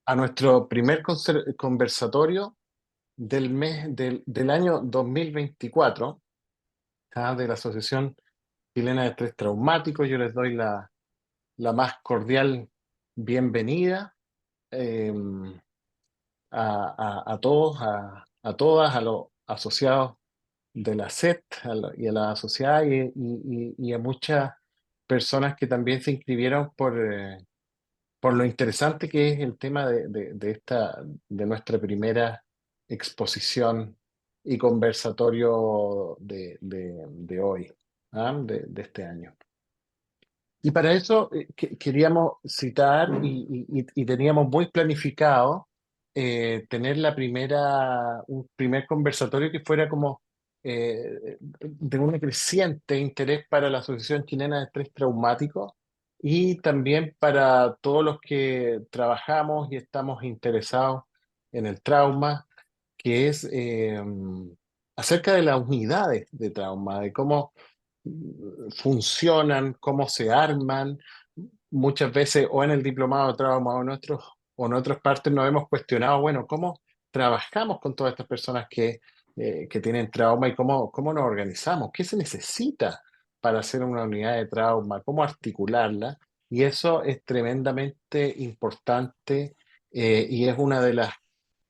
a nuestro primer conversatorio del año 2024, de la Asociación Chilena de Estrés Traumático. Yo les doy la más cordial bienvenida eh, a todos, a todas, a los asociados de la SET y a la asociada y a muchas personas que también se inscribieron por lo interesante que es el tema de nuestra primera exposición y conversatorio de hoy, de este año. Y para eso queríamos citar y teníamos muy planificado tener un primer conversatorio que fuera como de un creciente interés para la Asociación Chilena de Estrés Traumático y también para todos los que trabajamos y estamos interesados en el trauma, que es acerca de las unidades de trauma, de cómo funcionan, cómo se arman. Muchas veces, o en el diplomado de trauma o en otras partes, nos hemos cuestionado, bueno, cómo trabajamos con todas estas personas que tienen trauma y cómo nos organizamos, qué se necesita para hacer una unidad de trauma, cómo articularla. Y eso es tremendamente importante y es una de las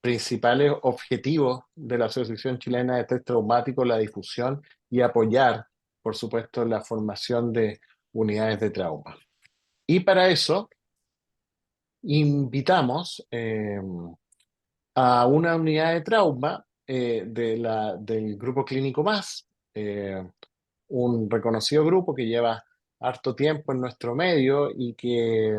principales objetivos de la Asociación Chilena de Estrés Traumático, la difusión y apoyar, por supuesto, la formación de unidades de trauma. Y para eso invitamos a una unidad de trauma del Grupo Clínico Más, un reconocido grupo que lleva harto tiempo en nuestro medio y que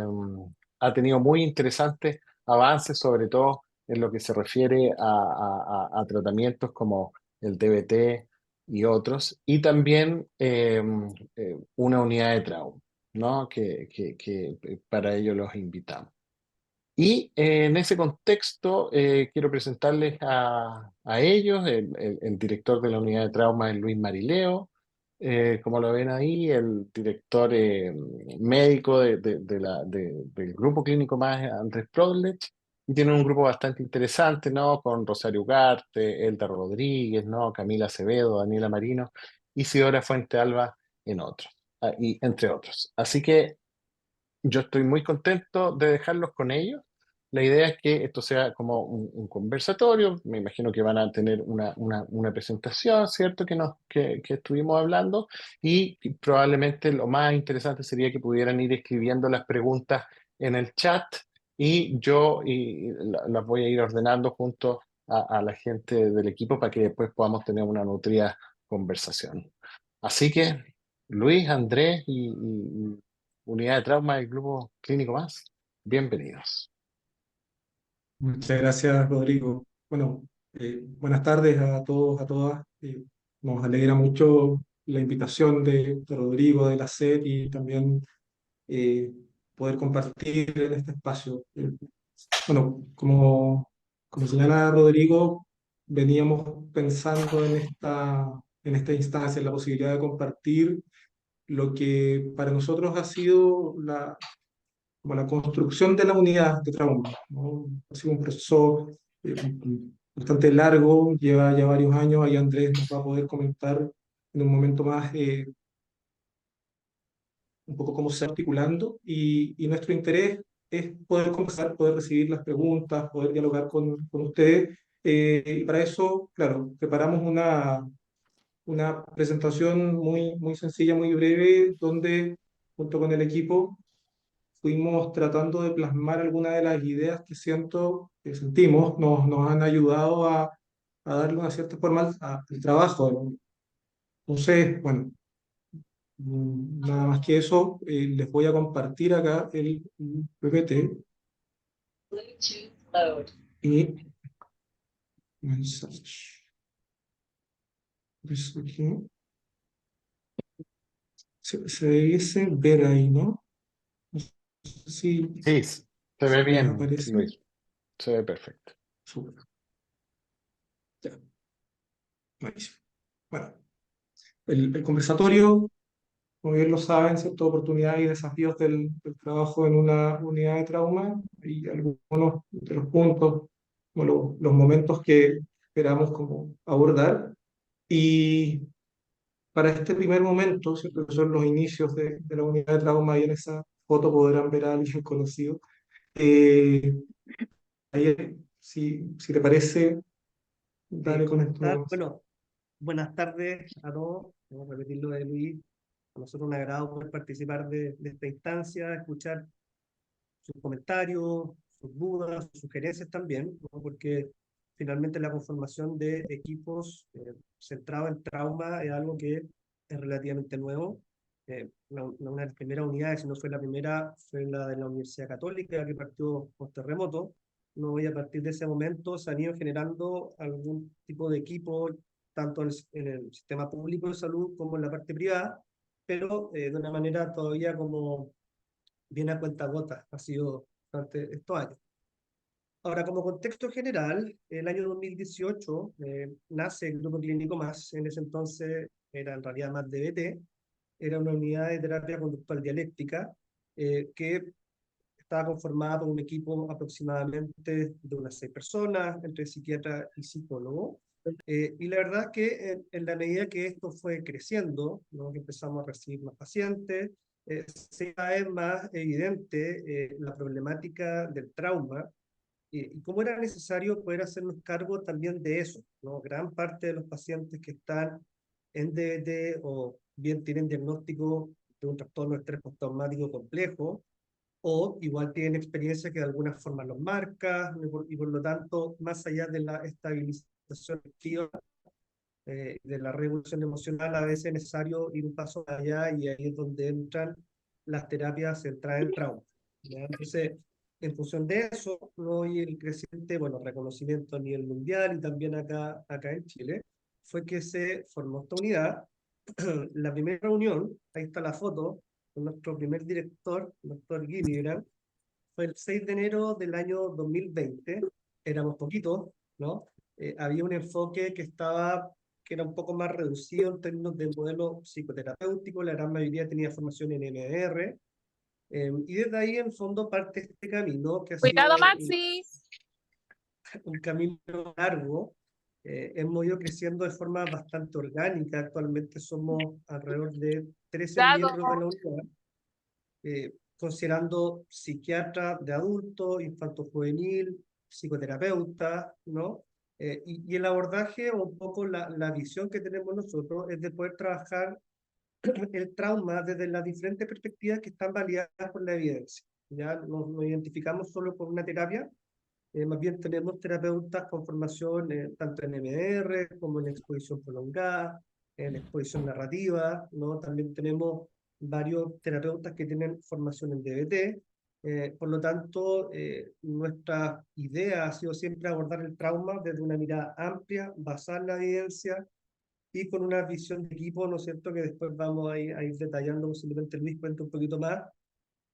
ha tenido muy interesantes avances, sobre todo en lo que se refiere a tratamientos como el DBT y otros, y también una unidad de trauma, ¿no? Que para ello los invitamos. Y en ese contexto quiero presentarles a ellos. El director de la unidad de trauma es Luis Marileo, como lo ven ahí, el director médico del grupo clínico más Andrés Prodlech, y tiene un grupo bastante interesante, ¿no? Con Rosario Ugarte, Elda Rodríguez, ¿no? Camila Acevedo, Daniela Marino, Isidora Fuente Alba, y entre otros. Así que yo estoy muy contento de dejarlos con ellos. La idea es que esto sea como un conversatorio. Me imagino que van a tener una presentación, ¿cierto? Que estuvimos hablando. Y probablemente lo más interesante sería que pudieran ir escribiendo las preguntas en el chat y las voy a ir ordenando junto a la gente del equipo para que después podamos tener una nutrida conversación. Así que, Luis, Andrés y Unidad de Trauma del Grupo Clínico Más, bienvenidos. Muchas gracias, Rodrigo. Bueno, buenas tardes a todos, a todas. Nos alegra mucho la invitación de Rodrigo, de la SED y también eh, poder compartir en este espacio. Bueno, como señala Rodrigo, veníamos pensando en esta instancia, en la posibilidad de compartir lo que para nosotros ha sido como la construcción de la unidad de trauma, ¿no? Ha sido un proceso bastante largo, lleva ya varios años, ahí Andrés nos va a poder comentar en un momento más un poco cómo se está articulando y nuestro interés es poder conversar, poder recibir las preguntas, poder dialogar con ustedes y para eso, claro, preparamos una presentación muy sencilla, muy breve, donde junto con el equipo fuimos tratando de plasmar algunas de las ideas que sentimos, nos han ayudado a darle una cierta forma al trabajo, ¿no? Entonces, bueno, nada más que eso, les voy a compartir acá el PPT y mensajes. Pues aquí se debiese ver ahí, ¿no? No sé Sí, se ve si les bien, aparece. Luis, se ve perfecto. Súper, ya, buenísimo. Bueno, el conversatorio. como bien lo saben, ¿cierto? Oportunidades y desafíos del trabajo en una unidad de trauma y algunos de los puntos, o los momentos que esperamos como abordar. Y para este primer momento, ¿cierto? Que son los inicios de la unidad de trauma, y en esa foto podrán ver a alguien conocido. Eh, si te parece, dale con esto Comentar, nomás. bueno, buenas tardes a todos. Vamos a repetir lo de Luis. A nosotros un agrado poder participar de esta instancia, escuchar sus comentarios, sus dudas, sus sugerencias también, ¿no? Porque finalmente la conformación de equipos centrados en trauma es algo que es relativamente nuevo. Una de las primeras unidades, si no fue la primera, fue la de la Universidad Católica, que partió post terremoto. No, y a partir de ese momento se han ido generando algún tipo de equipo, tanto en el sistema público de salud como en la parte privada, pero de una manera todavía como viene a cuentagotas, ha sido durante estos años. Ahora, como contexto general, el año 2018 nace el Grupo Clínico Más, en ese entonces era en realidad más DBT, era una unidad de terapia conductual dialéctica que estaba conformada por un equipo aproximadamente de unas 6 personas, entre psiquiatra y psicólogo. Y la verdad es que en la medida que esto fue creciendo, ¿no? Que empezamos a recibir más pacientes, se cada vez más evidente la problemática del trauma y cómo era necesario poder hacernos cargo también de eso, ¿no? Gran parte de los pacientes que están en DBT o bien tienen diagnóstico de un trastorno de estrés postraumático complejo, o igual tienen experiencia que de alguna forma los marca, y por lo tanto, más allá de la estabilización activa, de la regulación emocional, a veces es necesario ir un paso allá y ahí es donde entran las terapias centradas en trauma, ¿ya? Entonces, en función de eso, ¿no? Y el creciente, bueno, reconocimiento a nivel mundial y también acá en Chile, fue que se formó esta unidad. La primera reunión, ahí está la foto, con nuestro primer director, doctor Gillibrand, fue el 6 de enero del año 2020, éramos poquitos, ¿no? Había un enfoque que era un poco más reducido en términos de modelo psicoterapéutico, la gran mayoría tenía formación en MDR, y desde ahí en fondo parte este camino que ha Cuidado, sido Maxi. un camino largo. Hemos ido creciendo de forma bastante orgánica, actualmente somos alrededor de 13 Cuidado. miembros de la unidad, considerando psiquiatra de adulto, infanto-juvenil, psicoterapeuta, ¿no? Y el abordaje o un poco la visión que tenemos nosotros es de poder trabajar el trauma desde las diferentes perspectivas que están validadas por la evidencia. Ya nos identificamos solo con una terapia, más bien tenemos terapeutas con formación tanto en MDR como en exposición prolongada, en exposición narrativa, ¿no? También tenemos varios terapeutas que tienen formación en DBT. Por lo tanto, nuestra idea ha sido siempre abordar el trauma desde una mirada amplia, basada en la evidencia y con una visión de equipo, ¿no es cierto?, que después vamos a ir detallando, posiblemente Luis cuente un poquito más,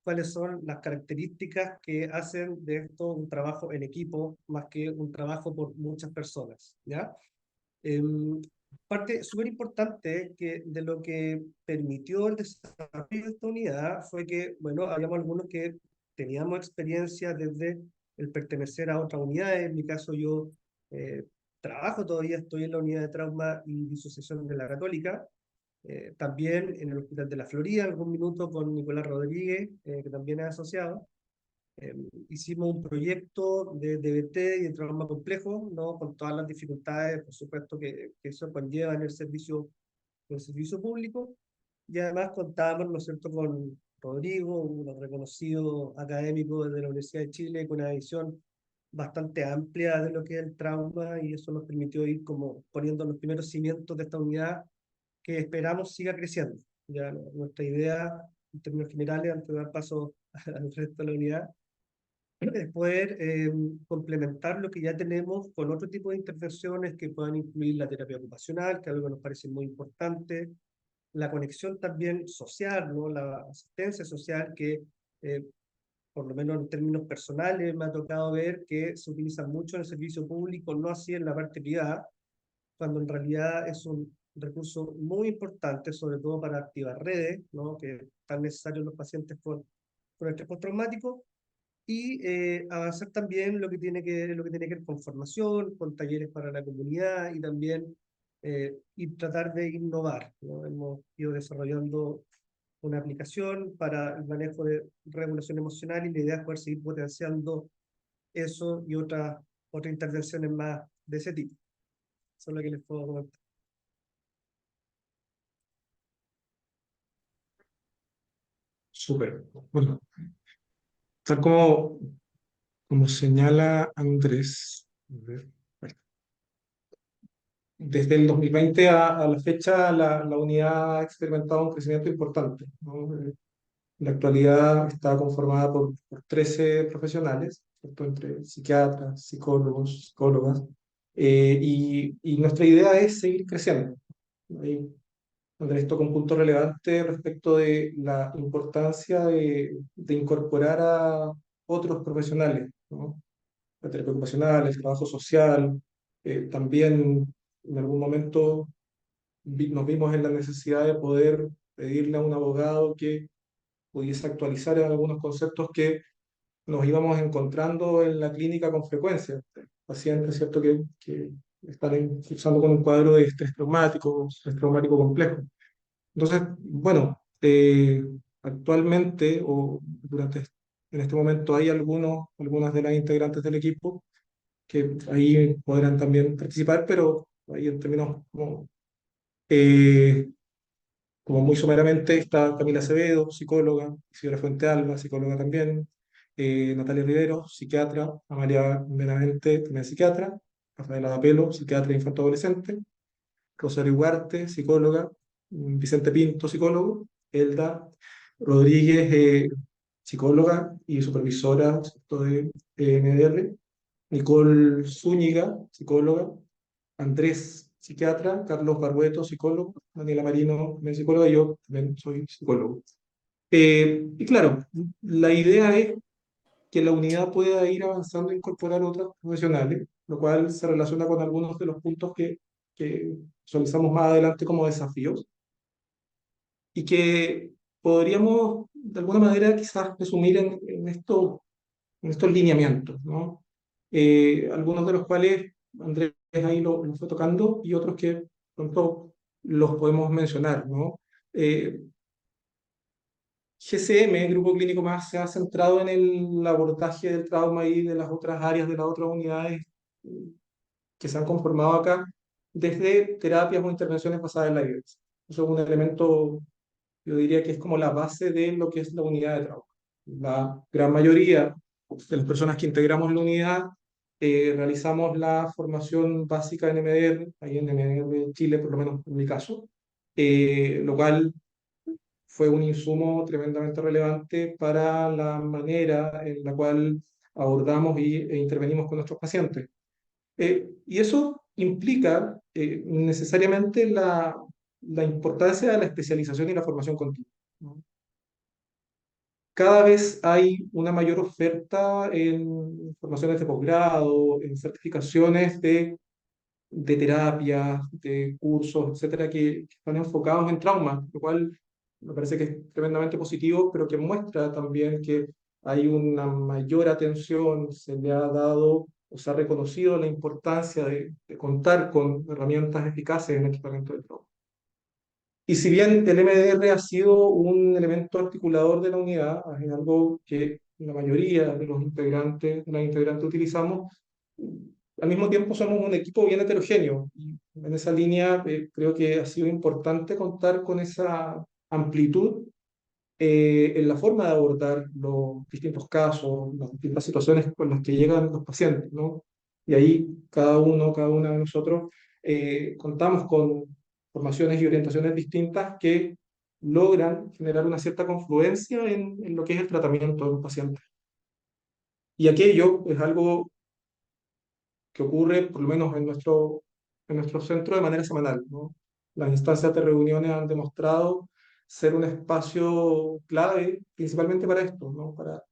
cuáles son las características que hacen de esto un trabajo en equipo más que un trabajo por muchas personas, ¿ya? Parte súper importante que de lo que permitió el desarrollo de esta unidad fue que, bueno, habíamos algunos que teníamos experiencia desde el pertenecer a otras unidades. En mi caso, yo eh, trabajo todavía, estoy en la unidad de trauma y disociación de la Católica, también en el Hospital de la Florida, algún minuto con Nicolás Rodríguez, que también es asociado. Hicimos un proyecto de DBT y de trauma complejo, ¿no? Con todas las dificultades, por supuesto, que eso conlleva en el servicio público. Y además contábamos, ¿no es cierto?, con Rodrigo, un reconocido académico de la Universidad de Chile, con una visión bastante amplia de lo que es el trauma, y eso nos permitió ir como poniendo los primeros cimientos de esta unidad que esperamos siga creciendo. Ya nuestra idea, en términos generales, antes de dar paso al resto de la unidad, es poder complementar lo que ya tenemos con otro tipo de intervenciones que puedan incluir la terapia ocupacional, que es algo que nos parece muy importante, la conexión también social, ¿no? La asistencia social que, eh, por lo menos en términos personales, me ha tocado ver que se utiliza mucho en el servicio público, no así en la parte privada, cuando en realidad es un recurso muy importante, sobre todo para activar redes, ¿no? Que están necesarios los pacientes con estrés postraumático, y avanzar también lo que tiene que ver con formación, con talleres para la comunidad y también y tratar de innovar, ¿no? Hemos ido desarrollando una aplicación para el manejo de regulación emocional y la idea es poder seguir potenciando eso y otras intervenciones más de ese tipo. Eso es lo que les puedo comentar. Súper. Bueno, tal como señala Andrés, a ver, desde el 2020 a la fecha, la unidad ha experimentado un crecimiento importante, ¿no? En la actualidad está conformada por 13 profesionales, ¿cierto? Entre psiquiatras, psicólogos, psicólogas, y nuestra idea es seguir creciendo. Ahí Andrés toca un punto relevante respecto de la importancia de incorporar a otros profesionales, ¿no? La terapia ocupacional, el trabajo social. También en algún momento nos vimos en la necesidad de poder pedirle a un abogado que pudiese actualizar en algunos conceptos que nos íbamos encontrando en la clínica con frecuencia. Pacientes, ¿cierto?, que están cursando con un cuadro de estrés traumático complejo. Entonces, bueno, actualmente o en este momento hay algunas de las integrantes del equipo que ahí podrán también participar, pero ahí en términos eh, como muy someramente está Camila Acevedo, psicóloga, Isidora Fuente Alba, psicóloga también, Natalia Rivero, psiquiatra, Amalia Benavente, también psiquiatra, Rafaela Dapelo, psiquiatra infanto-adolescente, Rosario Ugarte, psicóloga, Vicente Pinto, psicólogo, Elda Rodríguez, psicóloga y supervisora, ¿cierto?, de MDR, Nicole Zúñiga, psicóloga, Andrés, psiquiatra, Carlos Barbueto, psicólogo, Daniela Marino, también psicóloga, y yo también soy psicólogo. Y claro, la idea es que la unidad pueda ir avanzando e incorporar otros profesionales, lo cual se relaciona con algunos de los puntos que visualizamos más adelante como desafíos, y que podríamos de alguna manera quizás resumir en estos lineamientos, ¿no? Algunos de los cuales Andrés ahí lo fue tocando y otros que pronto los podemos mencionar, ¿no? GCM, Grupo Clínico Más, se ha centrado en el abordaje del trauma y de las otras áreas de las otras unidades que se han conformado acá, desde terapias o intervenciones basadas en la evidencia. Eso es un elemento, yo diría que es como la base de lo que es la unidad de trauma. La gran mayoría de las personas que integramos la unidad realizamos la formación básica en MDR, ahí en MDR Chile, por lo menos en mi caso, lo cual fue un insumo tremendamente relevante para la manera en la cual abordamos e intervenimos con nuestros pacientes. Y eso implica necesariamente la importancia de la especialización y la formación continua, ¿no? Cada vez hay una mayor oferta en formaciones de posgrado, en certificaciones de terapias, de cursos, etcétera, que están enfocados en trauma, lo cual me parece que es tremendamente positivo, pero que muestra también que hay una mayor atención, se le ha dado o se ha reconocido la importancia de contar con herramientas eficaces en el equipamiento de trauma. Y si bien el MDR ha sido un elemento articulador de la unidad, es algo que la mayoría de los integrantes, de las integrantes utilizamos, al mismo tiempo somos un equipo bien heterogéneo. Y en esa línea creo que ha sido importante contar con esa amplitud en la forma de abordar los distintos casos, las distintas situaciones con las que llegan los pacientes, ¿no? Y ahí cada una de nosotros contamos con formaciones y orientaciones distintas que logran generar una cierta confluencia en lo que es el tratamiento de un paciente. Y aquello es algo que ocurre, por lo menos en nuestro centro, de manera semanal, ¿no? Las instancias de reuniones han demostrado ser un espacio clave, principalmente para esto, ¿no? Para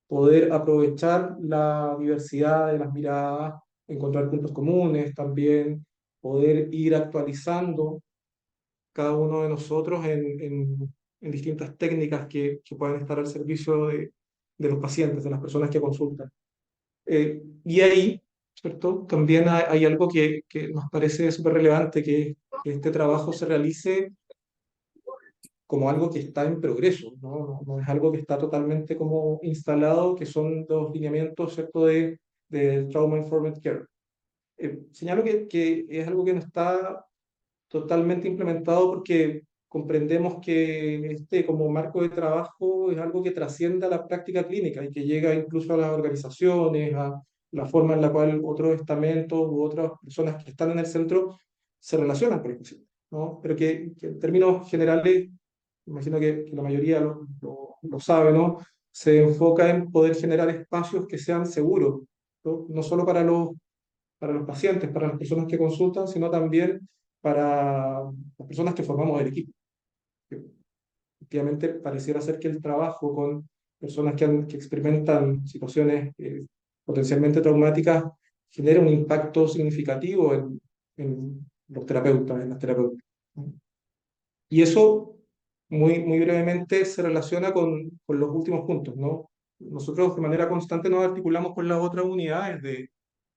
poder aprovechar la diversidad de las miradas, encontrar puntos comunes también, poder ir actualizando cada uno de nosotros en distintas técnicas que puedan estar al servicio de los pacientes, de las personas que consultan. Y ahí, ¿cierto? También hay algo que nos parece súper relevante, que es que este trabajo se realice como algo que está en progreso, ¿no? No es algo que está totalmente como instalado, que son los lineamientos, ¿cierto?, de Trauma Informed Care. Señalo que es algo que no está totalmente implementado porque comprendemos que este como marco de trabajo es algo que trasciende a la práctica clínica y que llega incluso a las organizaciones, a la forma en la cual otros estamentos u otras personas que están en el centro se relacionan con el paciente, ¿no? Pero que en términos generales, imagino que la mayoría lo sabe, ¿no? Se enfoca en poder generar espacios que sean seguros, ¿no? No solo para los pacientes, para las personas que consultan, sino también para las personas que formamos el equipo. Efectivamente, pareciera ser que el trabajo con personas que experimentan situaciones potencialmente traumáticas genera un impacto significativo en los terapeutas, en las terapeutas. Y eso, muy brevemente, se relaciona con los últimos puntos, ¿no? Nosotros de manera constante nos articulamos con las otras unidades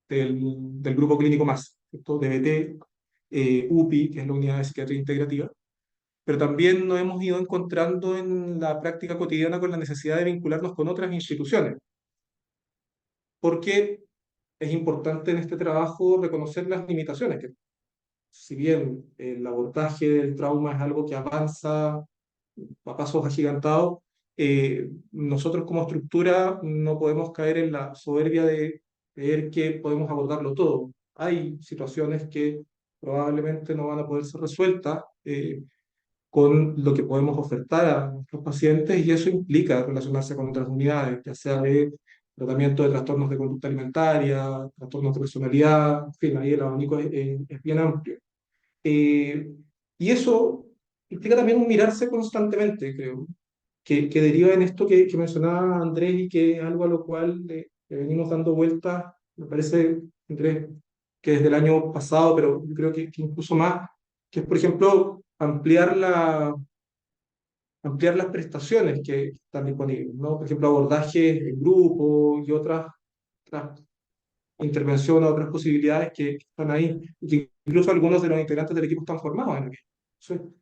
del grupo clínico más, ¿cierto? DBT, UPI, que es la unidad de psiquiatría integrativa, pero también nos hemos ido encontrando en la práctica cotidiana con la necesidad de vincularnos con otras instituciones, porque es importante en este trabajo reconocer las limitaciones, que si bien el abordaje del trauma es algo que avanza a pasos agigantados, nosotros como estructura no podemos caer en la soberbia de creer que podemos abordarlo todo. Hay situaciones que probablemente no van a poder ser resueltas con lo que podemos ofertar a nuestros pacientes y eso implica relacionarse con otras unidades, ya sea de tratamiento de trastornos de conducta alimentaria, trastornos de personalidad, en fin, ahí el abanico es bien amplio. Eh, y eso implica también un mirarse constantemente, creo, que deriva en esto que mencionaba Andrés y que es algo a lo cual le venimos dando vueltas, me parece, Andrés, que desde el año pasado, pero yo creo que incluso más, que es, por ejemplo, ampliar las prestaciones que están disponibles, ¿no? Por ejemplo, abordajes en grupo y otras intervenciones, otras posibilidades que están ahí, y que incluso algunos de los integrantes del equipo están formados en aquello. Entonces,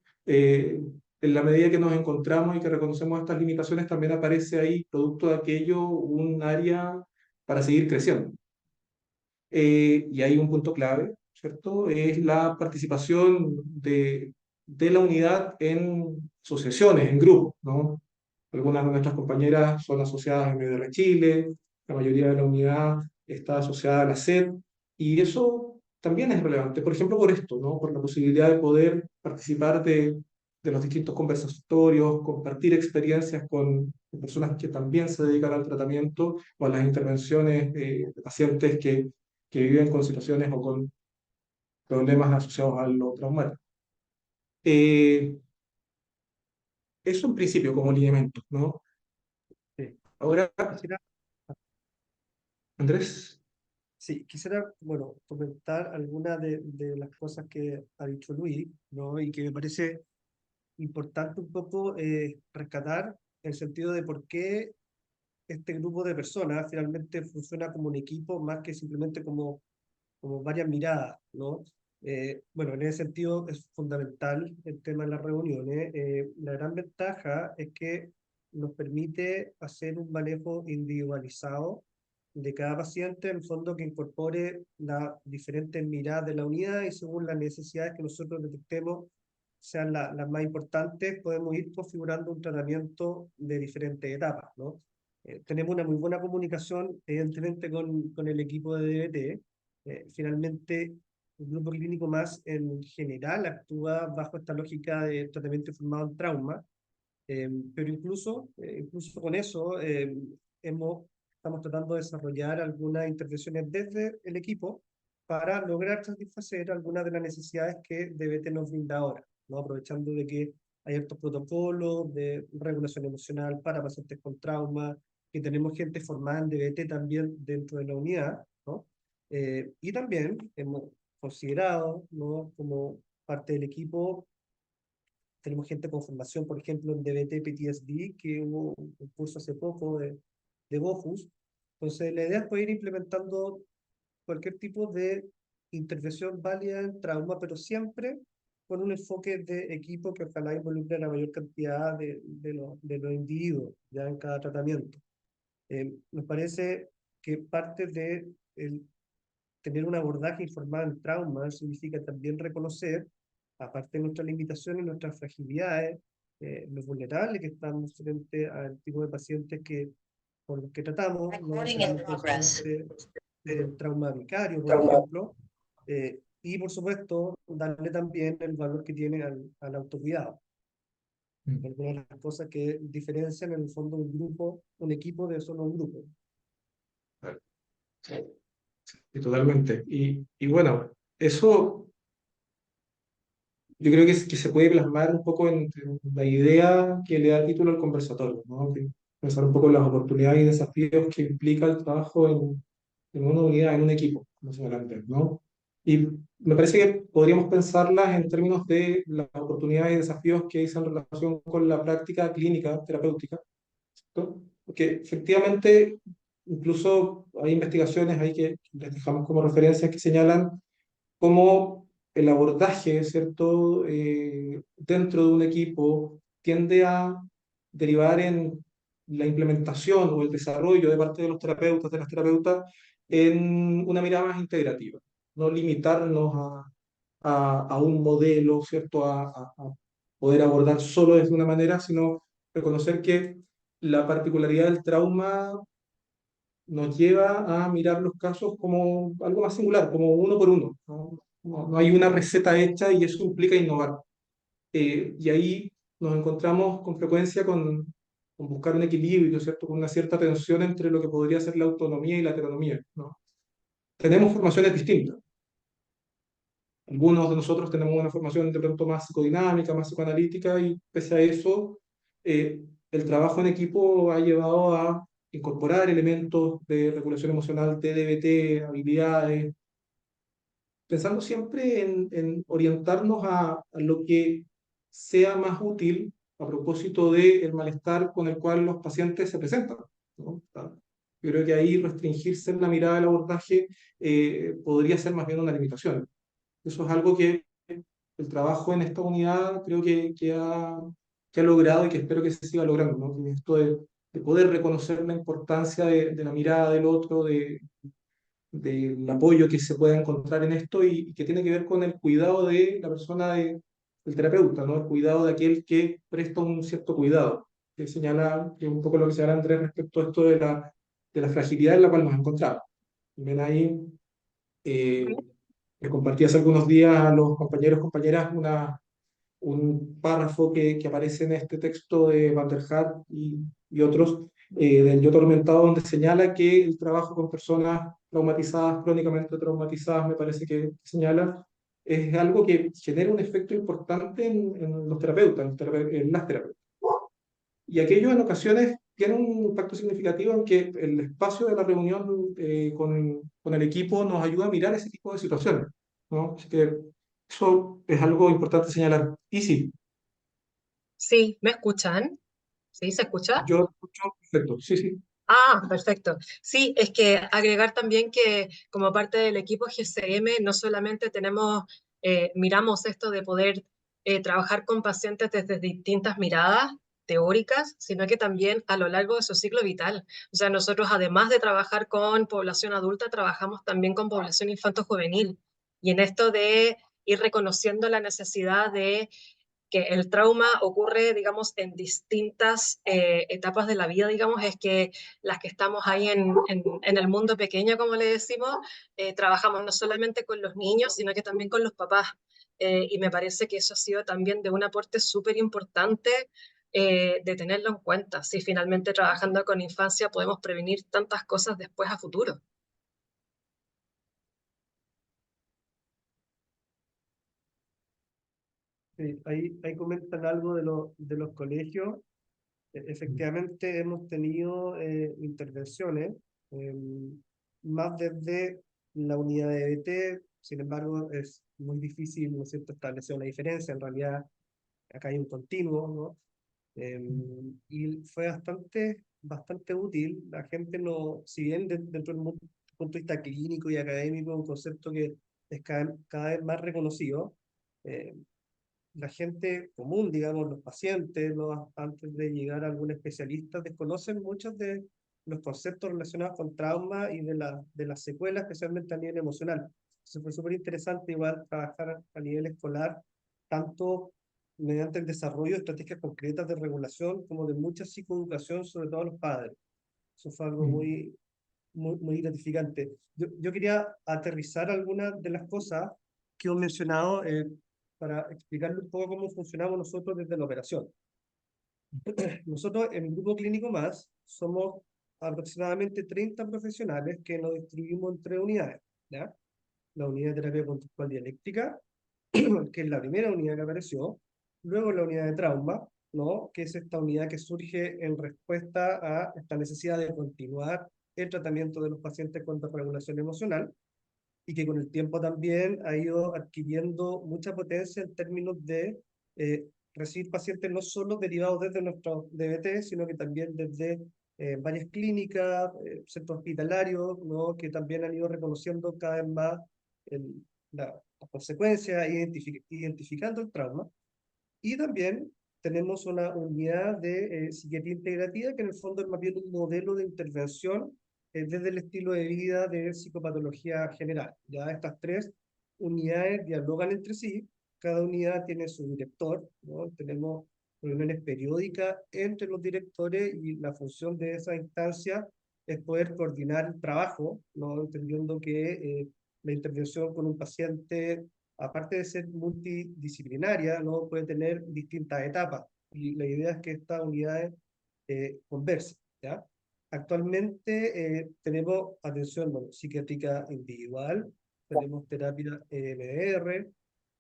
en la medida que nos encontramos y que reconocemos estas limitaciones, también aparece ahí, producto de aquello, un área para seguir creciendo. Y hay un punto clave, ¿cierto? Es la participación de la unidad en asociaciones, en grupos, ¿no? Algunas de nuestras compañeras son asociadas en MDR Chile, la mayoría de la unidad está asociada a la SED, y eso también es relevante, por ejemplo, por esto, ¿no? Por la posibilidad de poder participar de los distintos conversatorios, compartir experiencias con personas que también se dedican al tratamiento o a las intervenciones de pacientes que viven con situaciones o con problemas asociados a lo traumático. Eh, Eso en principio como lineamiento, ¿no? Sí. Ahora, Quisiera, Andrés. sí, quisiera, bueno, comentar algunas de las cosas que ha dicho Luis, ¿no? Y que me parece importante un poco rescatar el sentido de por qué este grupo de personas finalmente funciona como un equipo más que simplemente como varias miradas, ¿no? Bueno, en ese sentido es fundamental el tema de las reuniones. La gran ventaja es que nos permite hacer un manejo individualizado de cada paciente, en el fondo que incorpore las diferentes miradas de la unidad y según las necesidades que nosotros detectemos sean las más importantes, podemos ir configurando un tratamiento de diferentes etapas, ¿no? Tenemos una muy buena comunicación, evidentemente, con el equipo de DBT. Finalmente, el grupo clínico más en general actúa bajo esta lógica de tratamiento informado en trauma, pero incluso con eso estamos tratando de desarrollar algunas intervenciones desde el equipo para lograr satisfacer algunas de las necesidades que DBT nos brinda ahora, ¿no? Aprovechando de que hay estos protocolos de regulación emocional para pacientes con trauma, que tenemos gente formada en DBT también dentro de la unidad, ¿no? Y también hemos considerado, ¿no?, como parte del equipo tenemos gente con formación, por ejemplo, en DBT PTSD, que hubo un curso hace poco de BOFUS. Entonces, la idea es poder ir implementando cualquier tipo de intervención válida en trauma, pero siempre con un enfoque de equipo que ojalá involucre a la mayor cantidad de los individuos ya en cada tratamiento. Nos parece que parte de tener un abordaje informado en trauma significa también reconocer, aparte de nuestras limitaciones, nuestras fragilidades, los vulnerables que estamos frente al tipo de pacientes con los que tratamos, no solamente el paciente del trauma vicario, por ejemplo, y por supuesto, darle también el valor que tiene al autocuidado. Algunas de las cosas que diferencian en el fondo un grupo, un equipo de solo un grupo. Sí, totalmente. Y bueno, eso yo creo que se puede plasmar un poco en la idea que le da título al conversatorio, ¿no? Que pensar un poco en las oportunidades y desafíos que implica el trabajo en una unidad, en un equipo, como se llama antes, ¿no? Y me parece que podríamos pensarlas en términos de las oportunidades y desafíos que hay en relación con la práctica clínica terapéutica, ¿cierto? Porque efectivamente, incluso hay investigaciones ahí que les dejamos como referencias que señalan cómo el abordaje, ¿cierto?, dentro de un equipo tiende a derivar en la implementación o el desarrollo de parte de los terapeutas, de las terapeutas, en una mirada más integrativa, no limitarnos a un modelo, ¿cierto?, a poder abordar solo desde una manera, sino reconocer que la particularidad del trauma nos lleva a mirar los casos como algo más singular, como uno por uno, ¿no? No hay una receta hecha y eso implica innovar. Y ahí nos encontramos con frecuencia con buscar un equilibrio, ¿cierto? Con una cierta tensión entre lo que podría ser la autonomía y la heteronomía, ¿no? Tenemos formaciones distintas. Algunos de nosotros tenemos una formación de pronto más psicodinámica, más psicoanalítica, y pese a eso, el trabajo en equipo ha llevado a incorporar elementos de regulación emocional, TDBT, habilidades, pensando siempre en orientarnos a lo que sea más útil a propósito del malestar con el cual los pacientes se presentan, ¿no? Yo creo que ahí restringirse en la mirada del abordaje podría ser más bien una limitación. Eso es algo que el trabajo en esta unidad creo que ha logrado y que espero que se siga logrando, ¿no? Que esto de poder reconocer la importancia de la mirada del otro, del apoyo que se pueda encontrar en esto y que tiene que ver con el cuidado de la persona, del terapeuta, ¿no? El cuidado de aquel que presta un cierto cuidado, que señala, que es un poco lo que señala Andrés respecto a esto de la fragilidad en la cual nos encontramos. Y ven ahí, que compartí hace algunos días a los compañeros, compañeras, un párrafo que aparece en este texto de Van der Haat y otros, del Yo Tormentado, donde señala que el trabajo con personas traumatizadas, crónicamente traumatizadas, me parece que señala, es algo que genera un efecto importante en los terapeutas, en las terapeutas. Y aquello en ocasiones tiene un impacto significativo en que el espacio de la reunión con el equipo nos ayuda a mirar ese tipo de situaciones, ¿no? Así que eso es algo importante señalar. Y sí, Sí, ¿me escuchan? ¿Sí? ¿Se escucha? yo escucho perfecto, sí, sí. Ah, perfecto. Sí, es que agregar también que como parte del equipo GCM no solamente miramos esto de poder trabajar con pacientes desde distintas miradas teóricas, sino que también a lo largo de su ciclo vital. O sea, nosotros además de trabajar con población adulta, trabajamos también con población infanto-juvenil. Y en esto de ir reconociendo la necesidad de que el trauma ocurre, digamos, en distintas etapas de la vida, digamos, es que las que estamos ahí en el mundo pequeño, como le decimos, trabajamos no solamente con los niños, sino que también con los papás. Y me parece que eso ha sido también de un aporte súper importante de tenerlo en cuenta. Si finalmente trabajando con infancia podemos prevenir tantas cosas después a futuro. Sí, ahí comentan algo de los colegios. Efectivamente, hemos tenido intervenciones más desde la unidad de EBT. Sin embargo, es muy difícil, ¿no es cierto?, establecer una diferencia. En realidad, acá hay un continuo, ¿no? Y fue bastante útil. La gente no, si bien dentro del punto de vista clínico y académico, un concepto que es cada vez más reconocido, eh, la gente común, digamos, los pacientes, antes de llegar a algún especialista, desconocen muchos de los conceptos relacionados con trauma y de las secuelas, especialmente a nivel emocional. Entonces fue súper interesante igual trabajar a nivel escolar, tanto mediante el desarrollo de estrategias concretas de regulación como de mucha psicoeducación, sobre todo a los padres. Eso fue algo muy gratificante. Yo quería aterrizar algunas de las cosas que he mencionado para explicarle un poco cómo funcionamos nosotros desde la operación. Nosotros en el Grupo Clínico Más somos aproximadamente 30 profesionales que nos distribuimos en 3 unidades, ¿ya? La unidad de terapia conductual dialéctica, que es la primera unidad que apareció, luego la unidad de trauma, ¿no? Que es esta unidad que surge en respuesta a esta necesidad de continuar el tratamiento de los pacientes con desregulación emocional, y que con el tiempo también ha ido adquiriendo mucha potencia en términos de recibir pacientes no solo derivados desde nuestro DBT, sino que también desde varias clínicas, centros hospitalarios, ¿no? Que también han ido reconociendo cada vez más las consecuencias, identificando el trauma. Y también tenemos una unidad de psiquiatría integrativa, que en el fondo es más bien un modelo de intervención desde el estilo de vida de psicopatología general. Ya estas 3 unidades dialogan entre sí, cada unidad tiene su director, ¿no? Tenemos reuniones periódicas entre los directores y la función de esa instancia es poder coordinar el trabajo, ¿no? Entendiendo que la intervención con un paciente, aparte de ser multidisciplinaria, ¿no? Puede tener distintas etapas. Y la idea es que estas unidades conversen, ¿ya? Actualmente tenemos atención, bueno, psiquiátrica individual, tenemos terapia EMDR,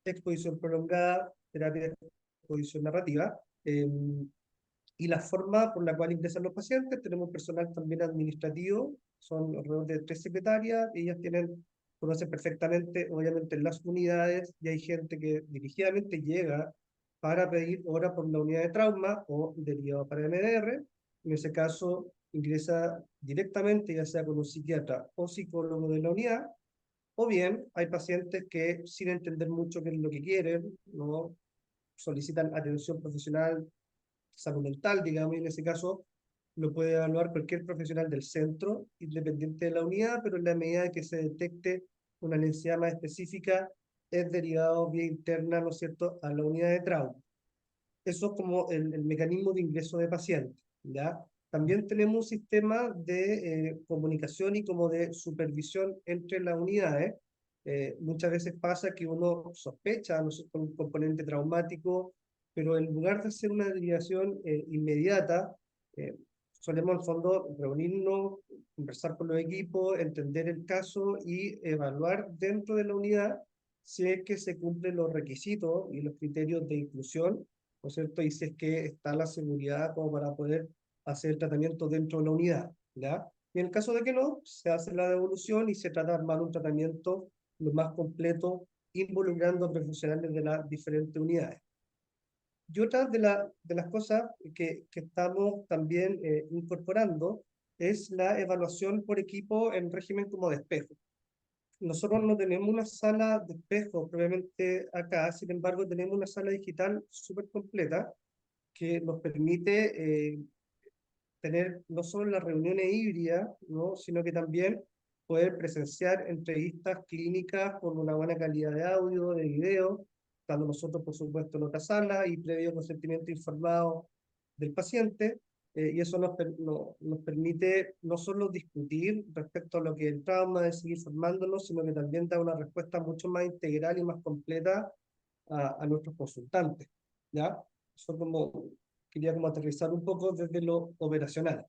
exposición prolongada, terapia de exposición narrativa, y la forma por la cual ingresan los pacientes. Tenemos personal también administrativo, son alrededor de 3 secretarias, ellas conocen perfectamente, obviamente, las unidades, y hay gente que dirigidamente llega para pedir hora por la unidad de trauma o derivado para MDR. En ese caso, ingresa directamente, ya sea con un psiquiatra o psicólogo de la unidad, o bien hay pacientes que, sin entender mucho qué es lo que quieren, ¿no? Solicitan atención profesional, salud mental, digamos, y en ese caso lo puede evaluar cualquier profesional del centro, independiente de la unidad, pero en la medida que se detecte una necesidad más específica, es derivado vía interna, ¿no es cierto?, a la unidad de trauma. Eso es como el mecanismo de ingreso de pacientes, ¿ya? También tenemos un sistema de comunicación y como de supervisión entre las unidades. Muchas veces pasa que uno sospecha, ¿no sé, con un componente traumático, pero en lugar de hacer una derivación inmediata, eh, solemos en el fondo reunirnos, conversar con los equipos, entender el caso y evaluar dentro de la unidad si es que se cumplen los requisitos y los criterios de inclusión, ¿no es cierto? Y si es que está la seguridad como para poder hacer el tratamiento dentro de la unidad, ¿ya? Y en el caso de que no, se hace la devolución y se trata de armar un tratamiento lo más completo, involucrando a profesionales de las diferentes unidades. Y otra de las cosas que estamos también incorporando es la evaluación por equipo en régimen como de espejo. Nosotros no tenemos una sala de espejo probablemente acá, sin embargo tenemos una sala digital súper completa que nos permite tener no solo las reuniones híbridas, ¿no? Sino que también poder presenciar entrevistas clínicas con una buena calidad de audio, de video, estando nosotros, por supuesto, en otra sala y previo consentimiento informado del paciente. Y eso nos permite no solo discutir respecto a lo que es el trauma, de seguir formándonos, sino que también da una respuesta mucho más integral y más completa a nuestros consultantes, ¿ya? Eso quería como aterrizar un poco desde lo operacional.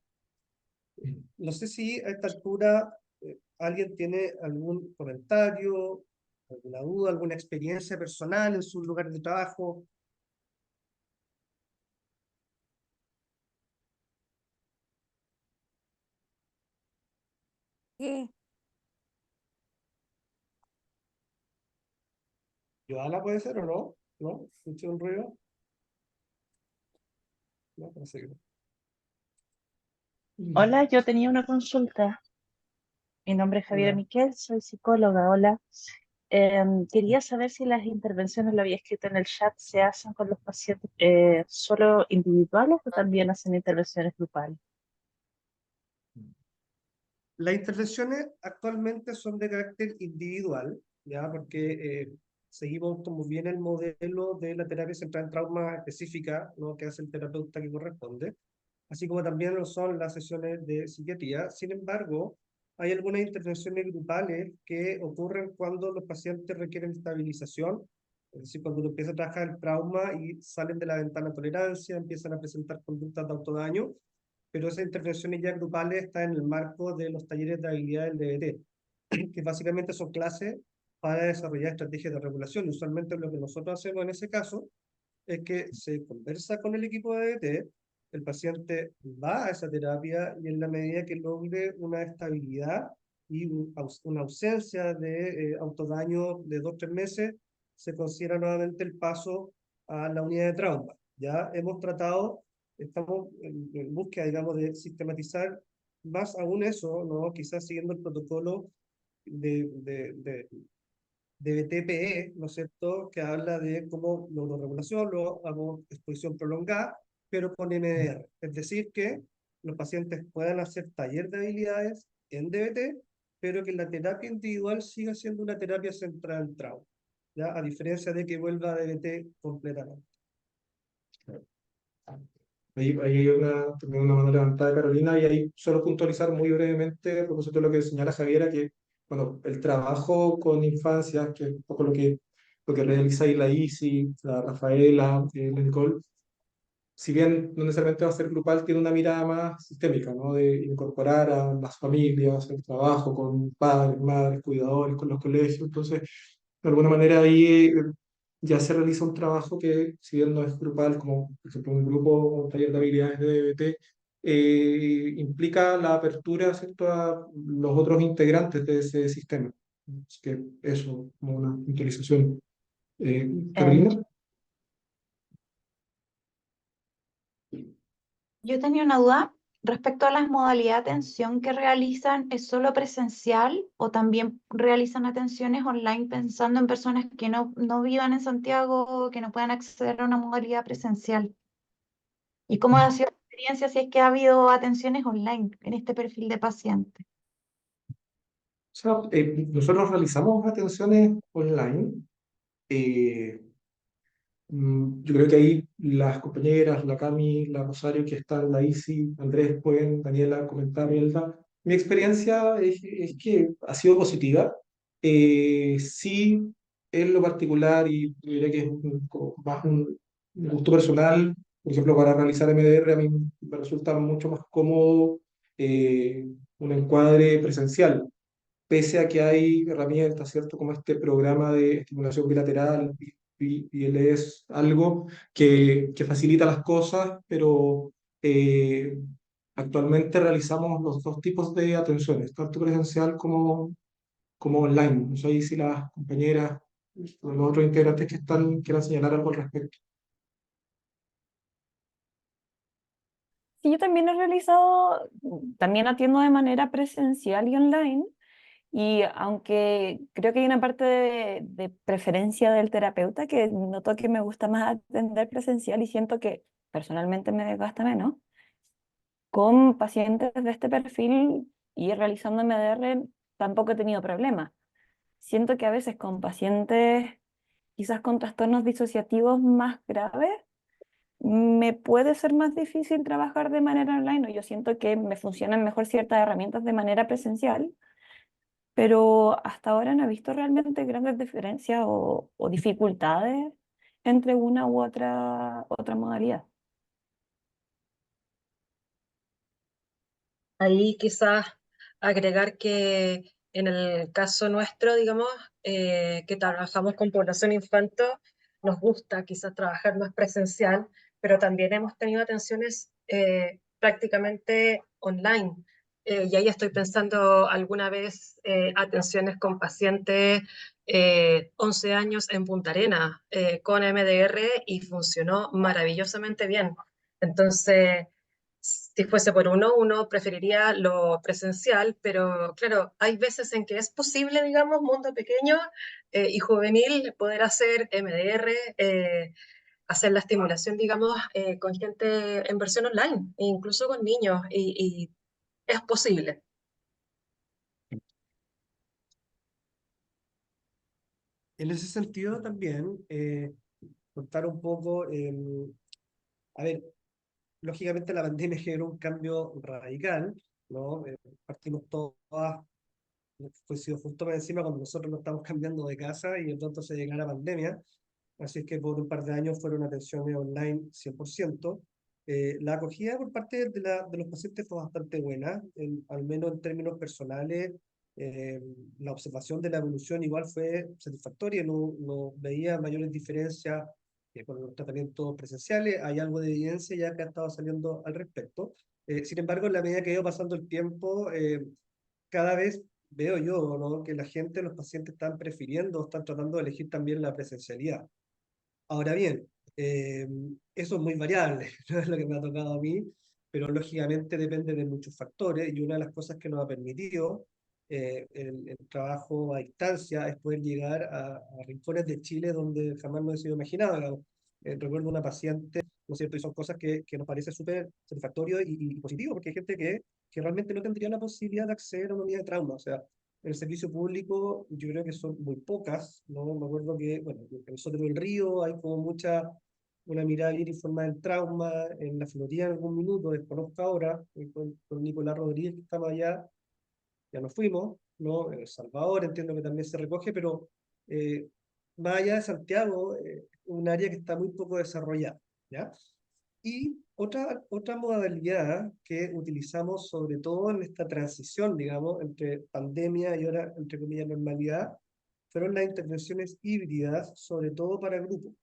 No sé si a esta altura alguien tiene algún comentario, alguna duda, alguna experiencia personal en su lugar de trabajo. ¿Qué? ¿Joana puede ser o no? ¿No? ¿Escuché un ruido? ¿no? Para seguir. Hola, yo tenía una consulta. Mi nombre es Javiera Hola. Miquel, soy psicóloga. Hola. Quería saber si las intervenciones, lo había escrito en el chat, se hacen con los pacientes solo individuales o también hacen intervenciones grupales. Las intervenciones actualmente son de carácter individual, ¿ya? Porque seguimos como bien el modelo de la terapia centrada en trauma específica, ¿no? Que hace el terapeuta que corresponde, así como también lo son las sesiones de psiquiatría. Sin embargo, hay algunas intervenciones grupales que ocurren cuando los pacientes requieren estabilización, es decir, cuando uno empieza a trabajar el trauma y salen de la ventana de tolerancia, empiezan a presentar conductas de autodaño, pero esas intervenciones ya grupales están en el marco de los talleres de habilidades del DBT, que básicamente son clases para desarrollar estrategias de regulación. Y usualmente lo que nosotros hacemos en ese caso es que se conversa con el equipo de DBT, el paciente va a esa terapia y en la medida que logre una estabilidad y una ausencia de autodaño de 2 o 3 meses, se considera nuevamente el paso a la unidad de trauma. Ya hemos tratado, estamos en búsqueda, digamos, de sistematizar más aún eso, ¿no? Quizás siguiendo el protocolo de BTPE, ¿no es cierto?, que habla de cómo regulación, luego hago exposición prolongada, pero con MDR. Es decir, que los pacientes puedan hacer taller de habilidades en DBT, pero que la terapia individual siga siendo una terapia centrada en trauma, ¿ya? A diferencia de que vuelva a DBT completamente. Ahí hay también una mano levantada de Carolina, y ahí solo puntualizar muy brevemente a propósito de lo que señala Javiera, que bueno, el trabajo con infancias, que es un poco lo que realiza ahí la ISI, la Rafaela, la Nicole, si bien no necesariamente va a ser grupal, tiene una mirada más sistémica, ¿no? De incorporar a las familias, el trabajo con padres, madres, cuidadores, con los colegios. Entonces, de alguna manera ahí ya se realiza un trabajo que, si bien no es grupal, como por ejemplo un grupo o un taller de habilidades de DBT, implica la apertura, ¿cierto?, a los otros integrantes de ese sistema. Así que eso, como una utilización. Em, Carolina. Yo tenía una duda respecto a las modalidades de atención que realizan. ¿Es solo presencial o también realizan atenciones online pensando en personas que no vivan en Santiago, que no puedan acceder a una modalidad presencial? ¿Y cómo ha sido la experiencia si es que ha habido atenciones online en este perfil de paciente? O sea, nosotros realizamos atenciones online. eh, yo creo que ahí las compañeras, la Cami, la Rosario, que están, la Isi, Andrés, pueden, Daniela, comentar, Elda. Mi experiencia es que ha sido positiva. Sí, en lo particular, y yo diría que es como más un gusto personal, por ejemplo, para realizar MDR a mí me resulta mucho más cómodo un encuadre presencial, pese a que hay herramientas, ¿cierto? Como este programa de estimulación bilateral, y él es algo que facilita las cosas, pero actualmente realizamos los dos tipos de atenciones, tanto presencial como online. No sé si las compañeras, los otros integrantes que están, quieran señalar algo al respecto. Sí, yo también he realizado, también atiendo de manera presencial y online, y aunque creo que hay una parte de preferencia del terapeuta que noto que me gusta más atender presencial y siento que personalmente me desgasta menos, con pacientes de este perfil y realizando MDR tampoco he tenido problemas. Siento que a veces con pacientes quizás con trastornos disociativos más graves, me puede ser más difícil trabajar de manera online, o yo siento que me funcionan mejor ciertas herramientas de manera presencial, pero hasta ahora no he visto realmente grandes diferencias o dificultades entre una u otra modalidad. Ahí quizás agregar que en el caso nuestro, digamos, que trabajamos con población infantil, nos gusta quizás trabajar más presencial, pero también hemos tenido atenciones prácticamente online. Y ahí estoy pensando alguna vez atenciones con pacientes 11 años en Punta Arenas con MDR y funcionó maravillosamente bien. Entonces, si fuese por uno preferiría lo presencial, pero claro, hay veces en que es posible, digamos, mundo pequeño y juvenil, poder hacer MDR, hacer la estimulación, digamos, con gente en versión online, e incluso con niños, y es posible. En ese sentido también, contar un poco, a ver, lógicamente la pandemia generó un cambio radical, ¿no? Partimos todas, fue sido justo por encima cuando nosotros nos estamos cambiando de casa y de pronto se declara pandemia, así es que por un par de años fueron atenciones online 100%. La acogida por parte de los pacientes fue bastante buena, al menos en términos personales. La observación de la evolución igual fue satisfactoria, no veía mayores diferencias con los tratamientos presenciales. Hay algo de evidencia ya que ha estado saliendo al respecto. Sin embargo, en la medida que ha ido pasando el tiempo, cada vez veo yo, ¿no?, que la gente, los pacientes están prefiriendo, están tratando de elegir también la presencialidad. Ahora bien, eso es muy variable, no es lo que me ha tocado a mí, pero lógicamente depende de muchos factores y una de las cosas que nos ha permitido el trabajo a distancia es poder llegar a rincones de Chile donde jamás nos hubiese imaginado. Digamos. Recuerdo una paciente, ¿no es cierto? Y son cosas que nos parece súper satisfactorio y positivo, porque hay gente que realmente no tendría la posibilidad de acceder a una unidad de trauma. O sea, el servicio público, yo creo que son muy pocas, ¿no? Me acuerdo que, bueno, en el Sótero del Río hay como una mirada bien informada del trauma, en la Florida en algún minuto, desconozco ahora, con Nicolás Rodríguez, que estaba allá, ya nos fuimos, ¿no? En El Salvador entiendo que también se recoge, pero eh, más allá de Santiago, un área que está muy poco desarrollada, ¿ya? Y otra modalidad que utilizamos sobre todo en esta transición, digamos, entre pandemia y ahora, entre comillas, normalidad, fueron las intervenciones híbridas, sobre todo para grupos.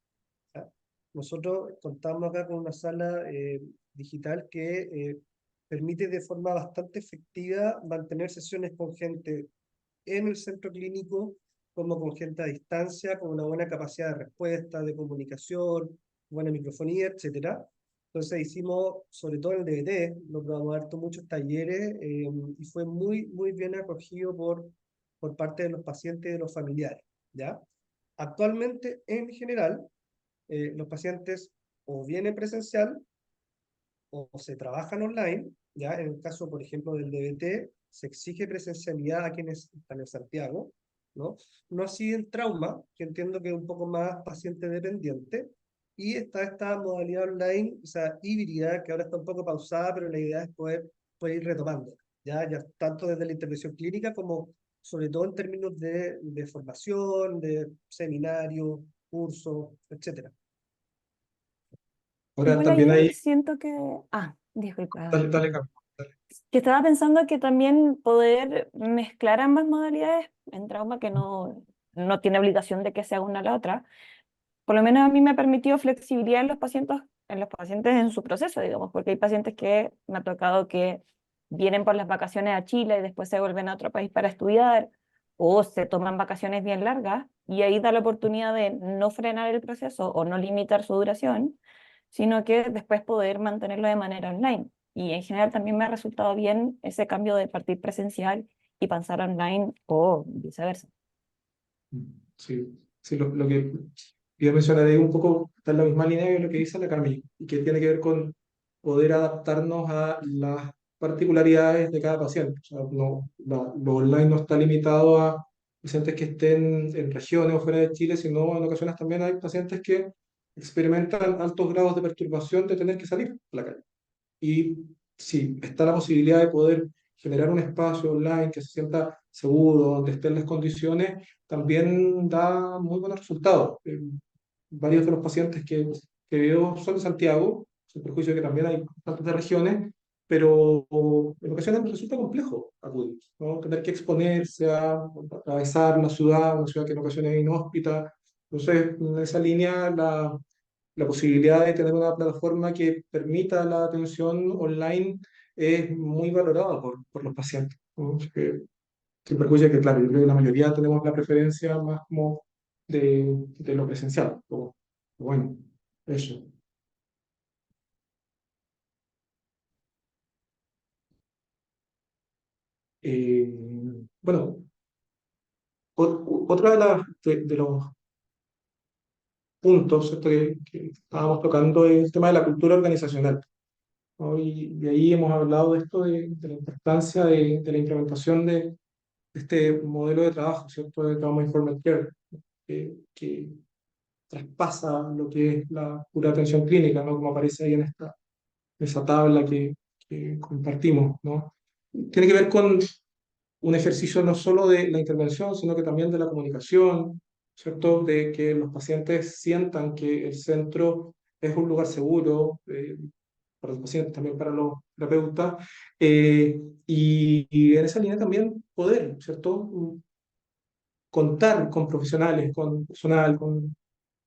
¿Ya? Nosotros contamos acá con una sala digital que permite de forma bastante efectiva mantener sesiones con gente en el centro clínico, como con gente a distancia, con una buena capacidad de respuesta, de comunicación, buena microfonía, etcétera. Entonces hicimos, sobre todo en el DBT, lo probamos harto muchos talleres y fue muy bien acogido por parte de los pacientes y de los familiares, ¿ya? Actualmente, en general, los pacientes o vienen presencial o se trabajan online, ¿ya? En el caso, por ejemplo, del DBT, se exige presencialidad a quienes están en Santiago, ¿no? No así el trauma, que entiendo que es un poco más paciente dependiente, y está esta modalidad online, o sea, híbrida, que ahora está un poco pausada, pero la idea es poder ir retomando, ¿ya? Tanto desde la intervención clínica como sobre todo en términos de formación, de seminarios, cursos, etcétera. Ahora Igual también ahí hay... siento que... Ah, disculpa. Dale, Cam. Que estaba pensando que también poder mezclar ambas modalidades en trauma que no tiene obligación de que sea una a la otra, por lo menos a mí me ha permitido flexibilidad en los pacientes en su proceso, digamos, porque hay pacientes que me ha tocado que vienen por las vacaciones a Chile y después se vuelven a otro país para estudiar, o se toman vacaciones bien largas, y ahí da la oportunidad de no frenar el proceso o no limitar su duración, sino que después poder mantenerlo de manera online. Y en general también me ha resultado bien ese cambio de partir presencial y pasar online o viceversa. Sí, sí, lo que yo mencionaré un poco, está en la misma línea que lo que dice la Cami, y que tiene que ver con poder adaptarnos a las particularidades de cada paciente. O sea, lo online no está limitado a pacientes que estén en regiones o fuera de Chile, sino en ocasiones también hay pacientes que experimentan altos grados de perturbación de tener que salir a la calle. Y si está la posibilidad de poder generar un espacio online que se sienta seguro, donde estén las condiciones, también da muy buenos resultados. Varios de los pacientes que veo son de Santiago, sin perjuicio de que también hay bastantes de regiones, pero en ocasiones me resulta complejo acudir, ¿no? Tener que exponerse a atravesar una ciudad que en ocasiones es inhóspita. Entonces, en esa línea, la posibilidad de tener una plataforma que permita la atención online es muy valorada por los pacientes, ¿no? Sin perjuicio de que, claro, yo creo que la mayoría tenemos la preferencia más como de lo presencial. Bueno, eso. Bueno, otra de los puntos, ¿cierto?, que estábamos tocando es el tema de la cultura organizacional, ¿no? Y ahí hemos hablado de esto, de la importancia de la implementación de este modelo de trabajo, ¿cierto?, de Trauma Informed Care, que traspasa lo que es la pura atención clínica, ¿no?, como aparece ahí en esa tabla que compartimos, ¿no? Tiene que ver con un ejercicio no solo de la intervención, sino que también de la comunicación, ¿cierto? De que los pacientes sientan que el centro es un lugar seguro, para los pacientes, también para los terapeutas, y en esa línea también poder, ¿cierto?, contar con profesionales, con personal, con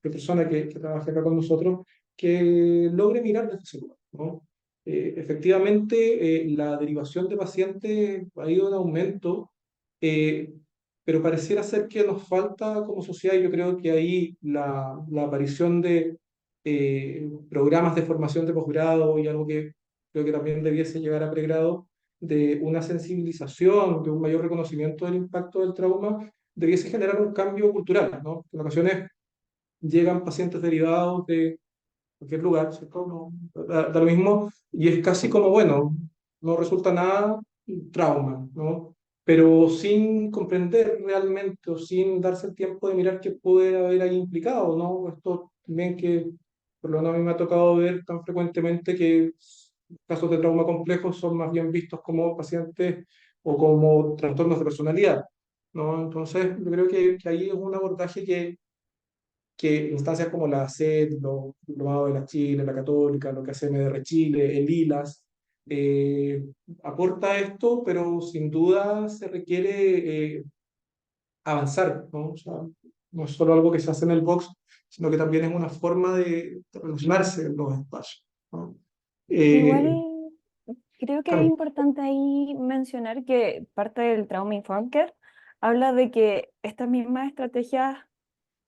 persona que trabaje acá con nosotros, que logre mirar desde ese lugar, ¿no? Efectivamente, la derivación de pacientes ha ido en aumento, eh, pero pareciera ser que nos falta como sociedad, y yo creo que ahí la aparición de programas de formación de posgrado y algo que creo que también debiese llegar a pregrado, de una sensibilización, de un mayor reconocimiento del impacto del trauma, debiese generar un cambio cultural, ¿no? En ocasiones llegan pacientes derivados de cualquier lugar, ¿cierto? No, da lo mismo, y es casi como, bueno, no resulta nada trauma, ¿no? Pero sin comprender realmente o sin darse el tiempo de mirar qué puede haber ahí implicado, ¿no? Esto también que, por lo menos a mí me ha tocado ver tan frecuentemente que casos de trauma complejos son más bien vistos como pacientes o como trastornos de personalidad, ¿no? Entonces, yo creo que ahí es un abordaje que instancias como la SED, los Diplomados de la Chile, la Católica, lo que hace MDR Chile, el ILAS, aporta esto, pero sin duda se requiere avanzar, ¿no? O sea, no es solo algo que se hace en el box, sino que también es una forma de relacionarse en los espacios, ¿no? Igual Eh, creo que es Cami. importante ahí mencionar que parte del Trauma Informed Care habla de que estas mismas estrategias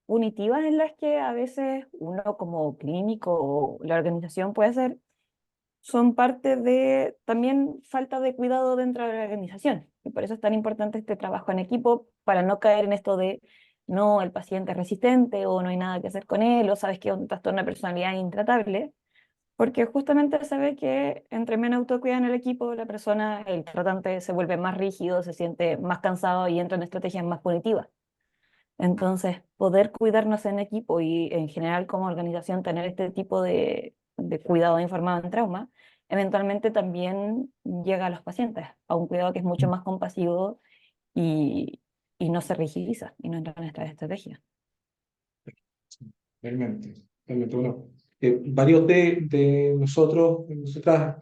punitivas en las que a veces uno como clínico o la organización puede hacer, son parte de también falta de cuidado dentro de la organización. Y por eso es tan importante este trabajo en equipo, para no caer en esto de no, el paciente es resistente o no hay nada que hacer con él o sabes que es un trastorno de personalidad intratable, porque justamente se ve que entre menos autocuidado en el equipo, la persona, el tratante se vuelve más rígido, se siente más cansado y entra en estrategias más punitivas. Entonces, poder cuidarnos en equipo y en general como organización tener este tipo de cuidado informado en trauma, eventualmente también llega a los pacientes, a un cuidado que es mucho más compasivo y, y no se rigidiza y no entra en esta estrategia. Realmente, realmente, bueno, varios de nosotros, nosotras,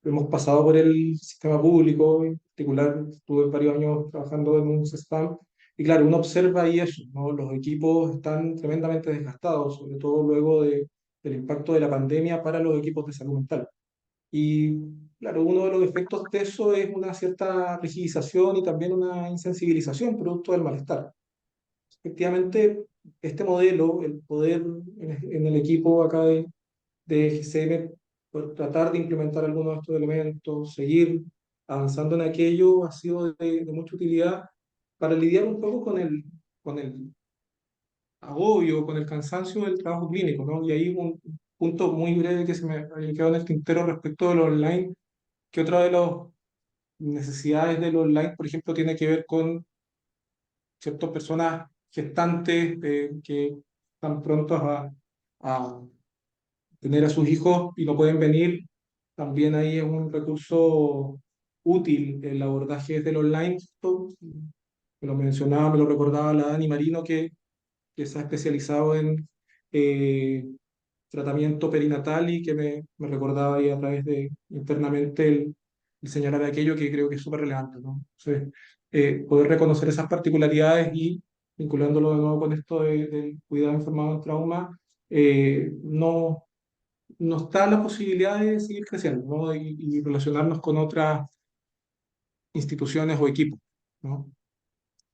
hemos pasado por el sistema público, en particular, estuve varios años trabajando en un CESPAM, y claro, uno observa ahí eso, ¿no? Los equipos están tremendamente desgastados, sobre todo luego del impacto de la pandemia para los equipos de salud mental. Y claro, uno de los efectos de eso es una cierta rigidización y también una insensibilización producto del malestar. Efectivamente, este modelo, el poder en el equipo acá de GCM, por tratar de implementar algunos de estos elementos, seguir avanzando en aquello, ha sido de mucha utilidad para lidiar un poco con el agobio, con el cansancio del trabajo clínico, ¿no? Y ahí un punto muy breve que se me había quedado en el tintero respecto de lo online, que otra de las necesidades del online, por ejemplo, tiene que ver con ciertas personas gestantes que están prontos a tener a sus hijos y no pueden venir. También ahí es un recurso útil el abordaje del online. Esto, me lo mencionaba, me lo recordaba la Dani Marino, que se ha especializado en eh, tratamiento perinatal y que me recordaba ahí a través de internamente el señalar aquello que creo que es súper relevante, ¿no? Entonces, poder reconocer esas particularidades y vinculándolo de nuevo con esto del cuidado informado en trauma, no, nos está la posibilidad de seguir creciendo, ¿no? Y relacionarnos con otras instituciones o equipos, ¿no?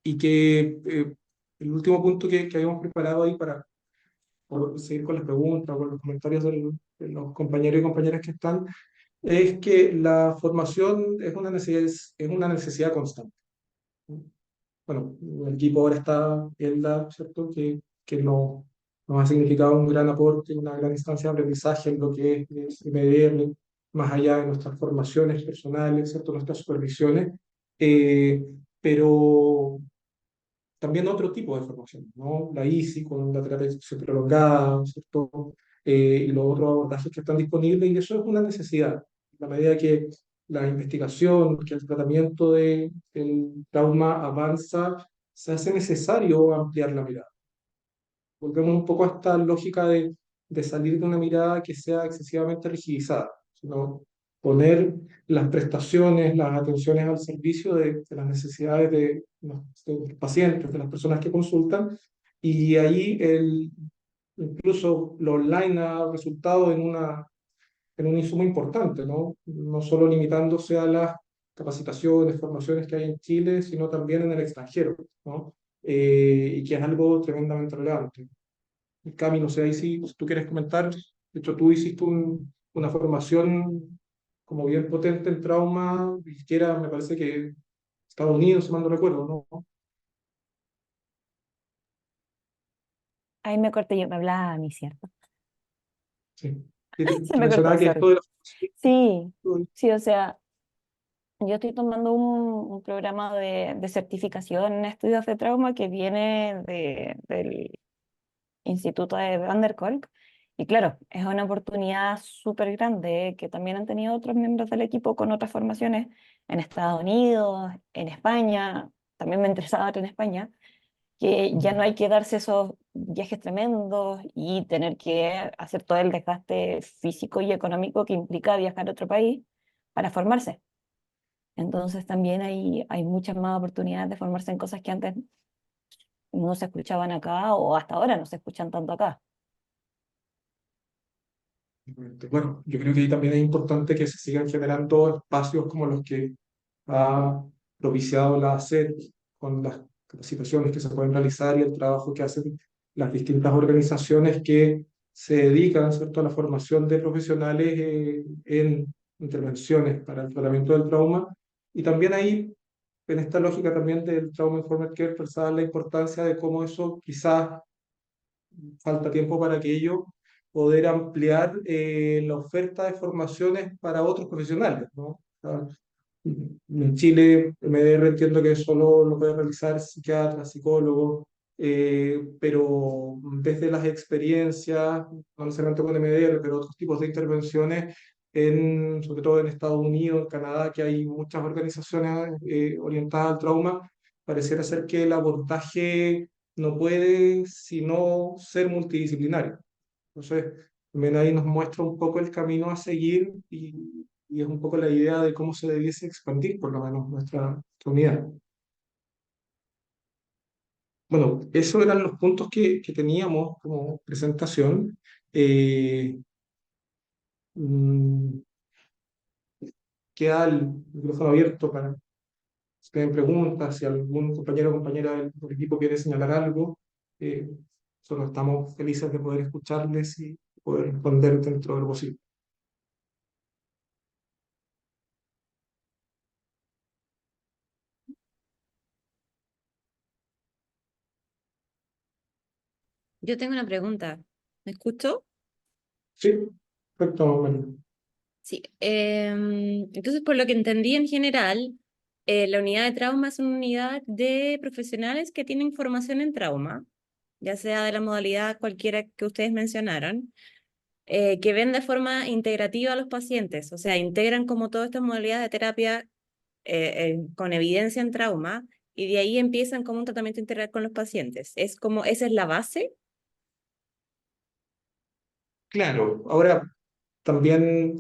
Y que el último punto que habíamos preparado ahí para por seguir con las preguntas o con los comentarios de los compañeros y compañeras que están, es que la formación es una necesidad constante. Bueno, el equipo ahora está Elda, ¿cierto? Que nos ha significado un gran aporte, una gran instancia de aprendizaje en lo que es MDR, más allá de nuestras formaciones personales, ¿cierto? Nuestras supervisiones, eh, pero también otro tipo de formación, ¿no? La ICI con la terapia de exposición prolongada, ¿cierto? Y los otros abordajes que están disponibles, y eso es una necesidad. A medida que la investigación, que el tratamiento del trauma avanza, se hace necesario ampliar la mirada. Volvemos un poco a esta lógica de salir de una mirada que sea excesivamente rigidizada, sino poner las prestaciones, las atenciones al servicio de las necesidades de los pacientes, de las personas que consultan, y ahí incluso lo online ha resultado en un insumo importante, ¿no? No solo limitándose a las capacitaciones, formaciones que hay en Chile, sino también en el extranjero, ¿no? Y que es algo tremendamente relevante. Cami, no sé ahí si tú quieres comentar. De hecho, tú hiciste una formación como bien potente en trauma, y que era, me parece que Estados Unidos, si mal no recuerdo, ¿no? Ahí me corté yo, me hablaba a mí, ¿cierto? Sí. Y te Se me cortó, mencionaba que sorry. esto de la Sí, formación. sí, o sea, yo estoy tomando un programa de certificación en estudios de trauma que viene del Instituto de Van der Kolk. Y claro, es una oportunidad súper grande que también han tenido otros miembros del equipo con otras formaciones en Estados Unidos, en España, también me interesaba otra en España, que ya no hay que darse esos viajes tremendos y tener que hacer todo el desgaste físico y económico que implica viajar a otro país para formarse. Entonces también hay muchas más oportunidades de formarse en cosas que antes no se escuchaban acá o hasta ahora no se escuchan tanto acá. Bueno, yo creo que ahí también es importante que se sigan generando espacios como los que ha propiciado la SED, con las capacitaciones que se pueden realizar y el trabajo que hacen las distintas organizaciones que se dedican, ¿cierto?, a la formación de profesionales en intervenciones para el tratamiento del trauma. Y también ahí, en esta lógica también del Trauma Informed Care, pensaba la importancia de cómo eso quizás falta tiempo para que ello poder ampliar la oferta de formaciones para otros profesionales, ¿no? En Chile, MDR entiendo que solo lo puede realizar psiquiatras, psicólogos, pero desde las experiencias, no necesariamente con MDR, pero otros tipos de intervenciones, sobre todo en Estados Unidos, en Canadá, que hay muchas organizaciones orientadas al trauma, pareciera ser que el abordaje no puede sino ser multidisciplinario. Entonces, también ahí nos muestra un poco el camino a seguir, y es un poco la idea de cómo se debiese expandir, por lo menos, nuestra unidad. Bueno, esos eran los puntos que teníamos como presentación. Eh, mm, Queda el micrófono abierto para si tienen preguntas, si algún compañero o compañera del equipo quiere señalar algo. Eh, Nosotros estamos felices de poder escucharles y poder responder dentro de lo posible. Yo tengo una pregunta. ¿Me escucho? Sí, perfecto, María. Sí. Entonces, por lo que entendí en general, la unidad de trauma es una unidad de profesionales que tienen formación en trauma, ya sea de la modalidad cualquiera que ustedes mencionaron, que ven de forma integrativa a los pacientes, o sea, integran como todas estas modalidades de terapia con evidencia en trauma y de ahí empiezan como un tratamiento integral con los pacientes. Es como, esa es la base. Claro, ahora también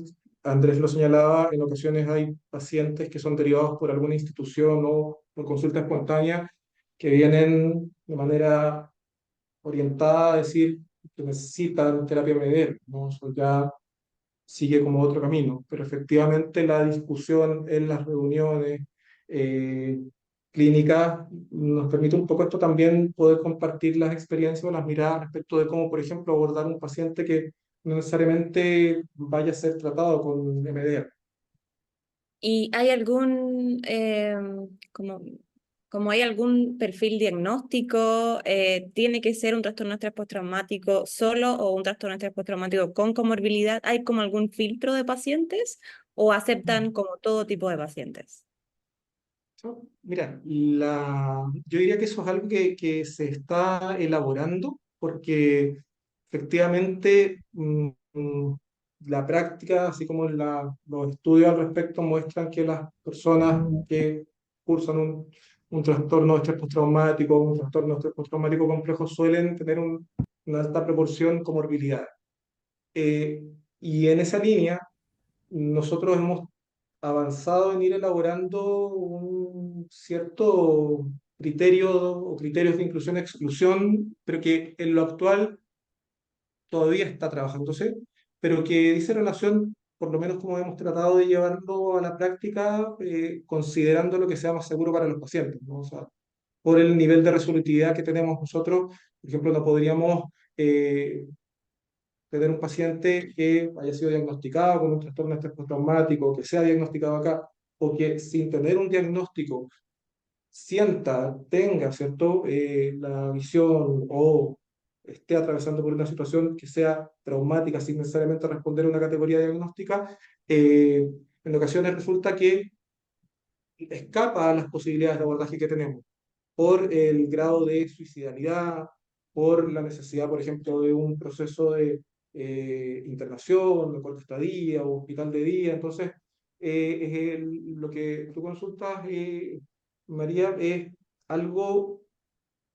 Andrés lo señalaba, en ocasiones hay pacientes que son derivados por alguna institución o por consulta espontánea que vienen de manera orientada a decir que necesitan terapia MEDER, ¿no? Eso ya sigue como otro camino, pero efectivamente la discusión en las reuniones eh, clínicas nos permite un poco esto también, poder compartir las experiencias o las miradas respecto de cómo, por ejemplo, abordar un paciente que no necesariamente vaya a ser tratado con MDR. ¿Y hay algún, como hay algún perfil diagnóstico? ¿Tiene que ser un trastorno de estrés postraumático solo o un trastorno de estrés postraumático con comorbilidad? ¿Hay como algún filtro de pacientes o aceptan como todo tipo de pacientes? Mira, yo diría que eso es algo que se está elaborando porque efectivamente la práctica, así como los estudios al respecto, muestran que las personas que cursan un trastorno de estrés postraumático, un trastorno de estrés postraumático complejo, suelen tener una alta proporción comorbilidad. Eh, y en esa línea, nosotros hemos avanzado en ir elaborando un cierto criterio o criterios de inclusión-exclusión, pero que en lo actual todavía está trabajándose, pero que dice relación, por lo menos como hemos tratado de llevarlo a la práctica, considerando lo que sea más seguro para los pacientes, ¿no? O sea, por el nivel de resolutividad que tenemos nosotros, por ejemplo, no podríamos tener un paciente que haya sido diagnosticado con un trastorno de estrés postraumático, que sea diagnosticado acá, o que sin tener un diagnóstico sienta, tenga, ¿cierto?, la visión o esté atravesando por una situación que sea traumática sin necesariamente responder a una categoría diagnóstica, en ocasiones resulta que escapa a las posibilidades de abordaje que tenemos por el grado de suicidalidad, por la necesidad, por ejemplo, de un proceso de internación, de corta estadía o hospital de día. Entonces, lo que tú consultas, María, es algo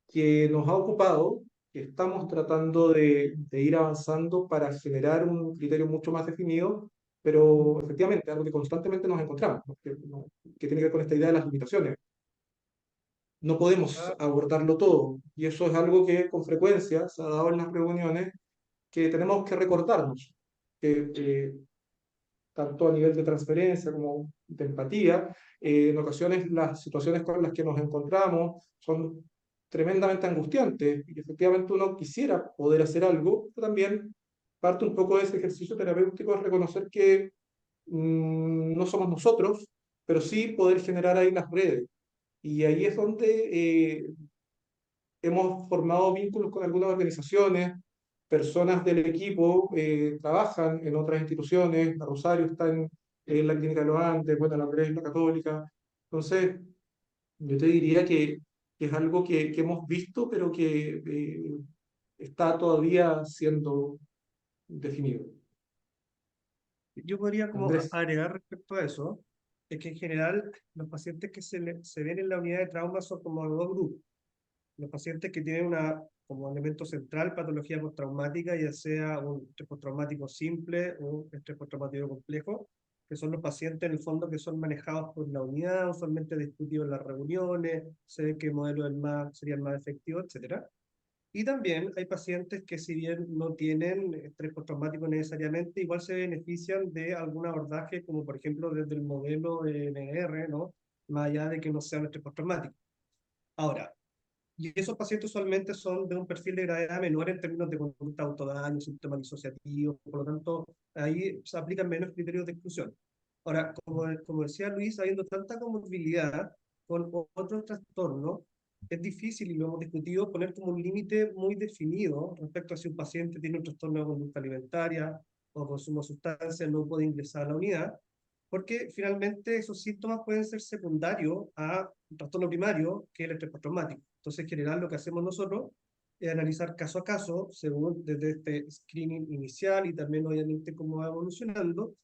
que nos ha ocupado, que estamos tratando de ir avanzando para generar un criterio mucho más definido, pero efectivamente, algo que constantemente nos encontramos, ¿no? Que tiene que ver con esta idea de las limitaciones. No podemos abordarlo todo, y eso es algo que con frecuencia se ha dado en las reuniones, que tenemos que recordarnos, que tanto a nivel de transferencia como de empatía, en ocasiones las situaciones con las que nos encontramos son tremendamente angustiantes, y efectivamente uno quisiera poder hacer algo, pero también parte un poco de ese ejercicio terapéutico es reconocer que no somos nosotros, pero sí poder generar ahí las redes. Y ahí es donde hemos formado vínculos con algunas organizaciones, personas del equipo trabajan en otras instituciones, la Rosario está en la Clínica de los Andes, bueno, la Andrés, la Católica. Entonces, yo te diría que es algo que hemos visto, pero que está todavía siendo definido. Yo podría como Andrés. agregar respecto a eso, es que en general los pacientes que se ven en la unidad de trauma son como dos grupos. Los pacientes que tienen una, como elemento central, patología postraumática, ya sea un estrés postraumático simple o un estrés postraumático complejo, que son los pacientes en el fondo que son manejados por la unidad, usualmente discutidos en las reuniones, se ve qué modelo sería el más efectivo, etcétera. Y también hay pacientes que si bien no tienen estrés postraumático necesariamente, igual se benefician de algún abordaje, como por ejemplo desde el modelo NR, ¿no? Más allá de que no sea un estrés postraumático. Ahora, y esos pacientes usualmente son de un perfil de gravedad menor en términos de conducta autodaño, síntomas disociativos, por lo tanto, ahí se aplican menos criterios de exclusión. Ahora, como decía Luis, habiendo tanta comorbilidad con otros trastornos, es difícil, y lo hemos discutido, poner como un límite muy definido respecto a si un paciente tiene un trastorno de conducta alimentaria o consumo de sustancias, no puede ingresar a la unidad, porque finalmente esos síntomas pueden ser secundarios a un trastorno primario, que es el estrés postraumático. Entonces, en general, lo que hacemos nosotros es analizar caso a caso, según desde este screening inicial y también obviamente cómo va evolucionando.